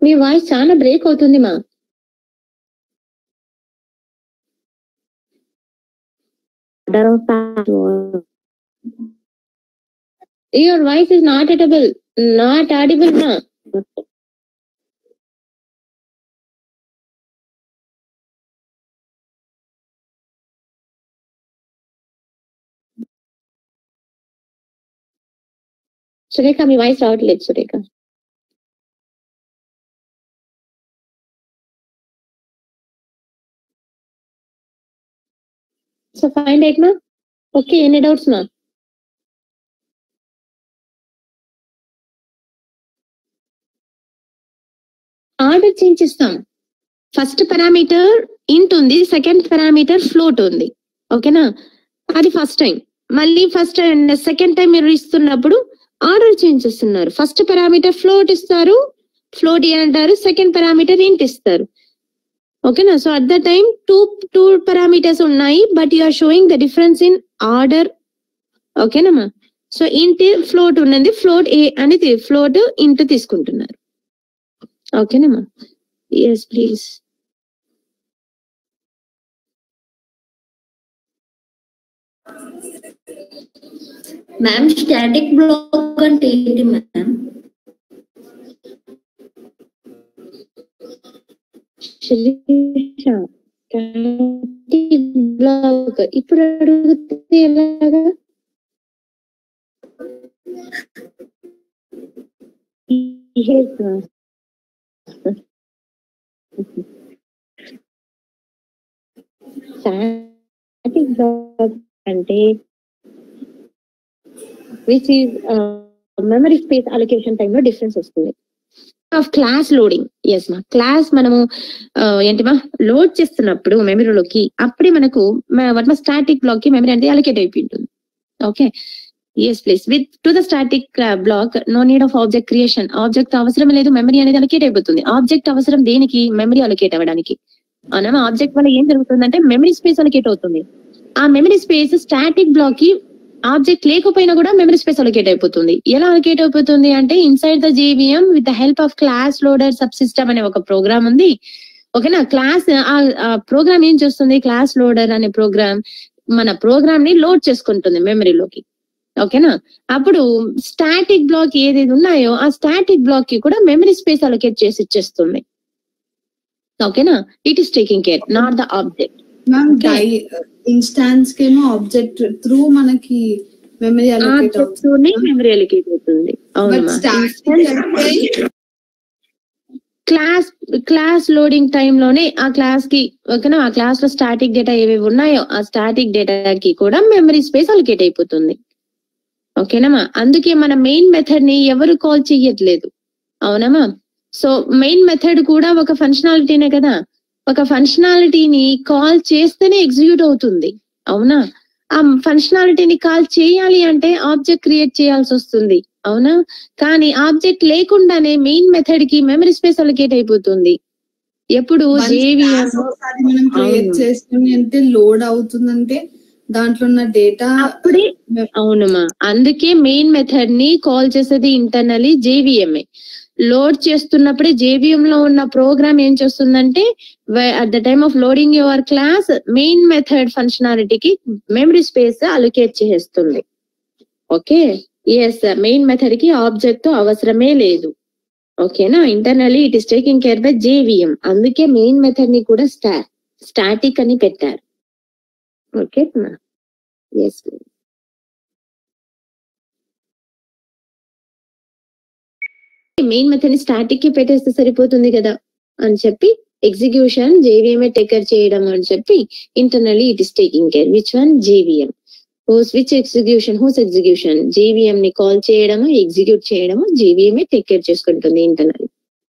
మీ voice చాలా break అవుతుంది మా. order of password. Your voice is not audible ma. Surekha మీ voice రావట్లేదు Surekha. So find eight మా. ఓకే, ఎనీ డౌట్స్ మా? ఆర్డర్ చేంజ్ చేస్తాం. ఫస్ట్ పారామీటర్ ఇంట్ ఉంది, సెకండ్ పారామీటర్ ఫ్లోట్ ఉంది. ఓకేనా, అది ఫస్ట్ టైం. మళ్ళీ ఫస్ట్ అండ్ సెకండ్ టైం మీరు ఇస్తున్నప్పుడు ఆర్డర్ చేంజ్ చేస్తున్నారు. ఫస్ట్ పారామీటర్ ఫ్లోట్ ఇస్తారు, ఫ్లోట్ అంటారు, సెకండ్ పారామీటర్ ఇంట్ ఇస్తారు. ఓకేనా, so at the time two parameters ఉన్నాయి, but you are showing the difference in order. ఓకేనమ్మా, సో ఇంట్ ఫ్లోట్ ఉన్నది, ఫ్లోట్ ఏ అనేది ఫ్లోట్ ఇంట్ తీసుకుంటున్నారు. ఓకేనమ్మా, yes please. Ma'am static block అంటే ఏంటి మ్యామ్? బ్లాక్ ఇప్పుడు అడుగుతుంది ఎలాగా? స్టాటిక్ బ్లాక్ అంటే which is memory space allocation టైంలో డిఫరెన్స్ వస్తుంది. Of class loading, yes ma'am class మనము ఏంటిమా లోడ్ చేస్తున్నప్పుడు మెమరీలోకి అప్పుడే మనకు స్టాటిక్ బ్లాక్ కి మెమరీ అనేది అలొకేట్ అయిపోయి ఉంటుంది. Okay, yes please. With to the static block no need of object creation. Object అవసరం లేదు, మెమరీ అనేది అలొకేట్ అయిపోతుంది. ఆబ్జెక్ట్ అవసరం దేనికి? మెమరీ అలొకేట్ అవ్వడానికి. అవునా, ఆబ్జెక్ట్ వల్ల ఏం జరుగుతుందంటే మెమరీ స్పేస్ అలొకేట్ అవుతుంది. ఆ మెమరీ స్పేస్ స్టాటిక్ బ్లాక్ కి ఆబ్జెక్ట్ లేకపోయినా కూడా మెమరీ స్పేస్ అలొకేట్ అయిపోతుంది. ఎలా అలొకేట్ అయిపోతుంది అంటే inside the JVM with the help of class loader sub system అనే ఒక ప్రోగ్రామ్ ఉంది. ఓకేనా, క్లాస్ ఆ ప్రోగ్రామ్ ఏం చేస్తుంది? క్లాస్ లోడర్ అనే ప్రోగ్రామ్ మన ప్రోగ్రామ్ ని లోడ్ చేసుకుంటుంది మెమరీలోకి. ఓకేనా, అప్పుడు స్టాటిక్ బ్లాక్ ఏదైతే ఉన్నాయో ఆ స్టాటిక్ బ్లాక్ కి కూడా మెమరీ స్పేస్ అలొకేట్ చేసి ఇచ్చేస్తుంది. ఓకేనా, it is taking care, not the object. Instance కేమో ఆబ్జెక్ట్ త్రూ మనకి మెమరీ అలొకేట్ అవుతుంది, మెమరీ అలొకేట్ అవుతుంది. క్లాస్ లోడింగ్ టైమ్ లోనే ఆ క్లాస్ కి ఓకేనా, ఆ క్లాస్ లో స్టాటిక్ డేటా ఏవేవి ఉన్నాయో ఆ స్టాటిక్ డేటాకి కూడా మెమరీ స్పేస్ అలొకేట్ అయిపోతుంది. ఓకేనమ్మా, అందుకే మన మెయిన్ మెథడ్ ని ఎవరు కాల్ చెయ్యట్లేదు. అవునమ్మా, సో మెయిన్ మెథడ్ కూడా ఒక ఫంక్షనాలిటీనే కదా, ఒక ఫంక్షనాలిటీని కాల్ చేస్తేనే ఎగ్జిక్యూట్ అవుతుంది. అవునా, ఆ ఫంక్షనాలిటీని కాల్ చేయాలి అంటే ఆబ్జెక్ట్ క్రియేట్ చేయాల్సి వస్తుంది. అవునా, కానీ ఆబ్జెక్ట్ లేకుండానే మెయిన్ మెథడ్ కి మెమరీ స్పేస్ అలొకేట్ అయిపోతుంది. ఎప్పుడు JVM మనం క్రియేట్ చేస్తుంది అంటే లోడ్ అవుతుందంటే దాంట్లో ఉన్న డేటా అప్పుడే. అవునమ్మా, అందుకే మెయిన్ మెథడ్ ని కాల్ చేసేది ఇంటర్నల్లీ JVM. లోడ్ చేస్తున్నప్పుడే JVM లో ఉన్న ప్రోగ్రామ్ ఏం చేస్తుందంటే at the time of loading your class main method ఫంక్షనాలిటీకి మెమరీ స్పేస్ అలొకేట్ చేస్తుంది. ఓకే, ఎస్, మెయిన్ మెథడ్ కి ఆబ్జెక్ట్ అవసరమే లేదు. ఓకేనా, internally it is taking care by JVM. అందుకే మెయిన్ మెథడ్ ని కూడా స్టాటిక్ అని పెట్టారు. Okay, yes. మెయిన్ మెథడ్ ని స్టాటిక్ కి పెట్టేస్తే సరిపోతుంది కదా అని చెప్పి ఎగ్జిక్యూషన్ JVM టేక్ కేర్ చేయడం అని చెప్పి internally it is taking care. Which one? JVM. Which execution? Whose execution? JVM ని కాల్ చేయడము, ఎగ్జిక్యూట్ చేయడము JVM టేక్ కేర్ చేసుకుంటుంది ఇంటర్నల్లీ.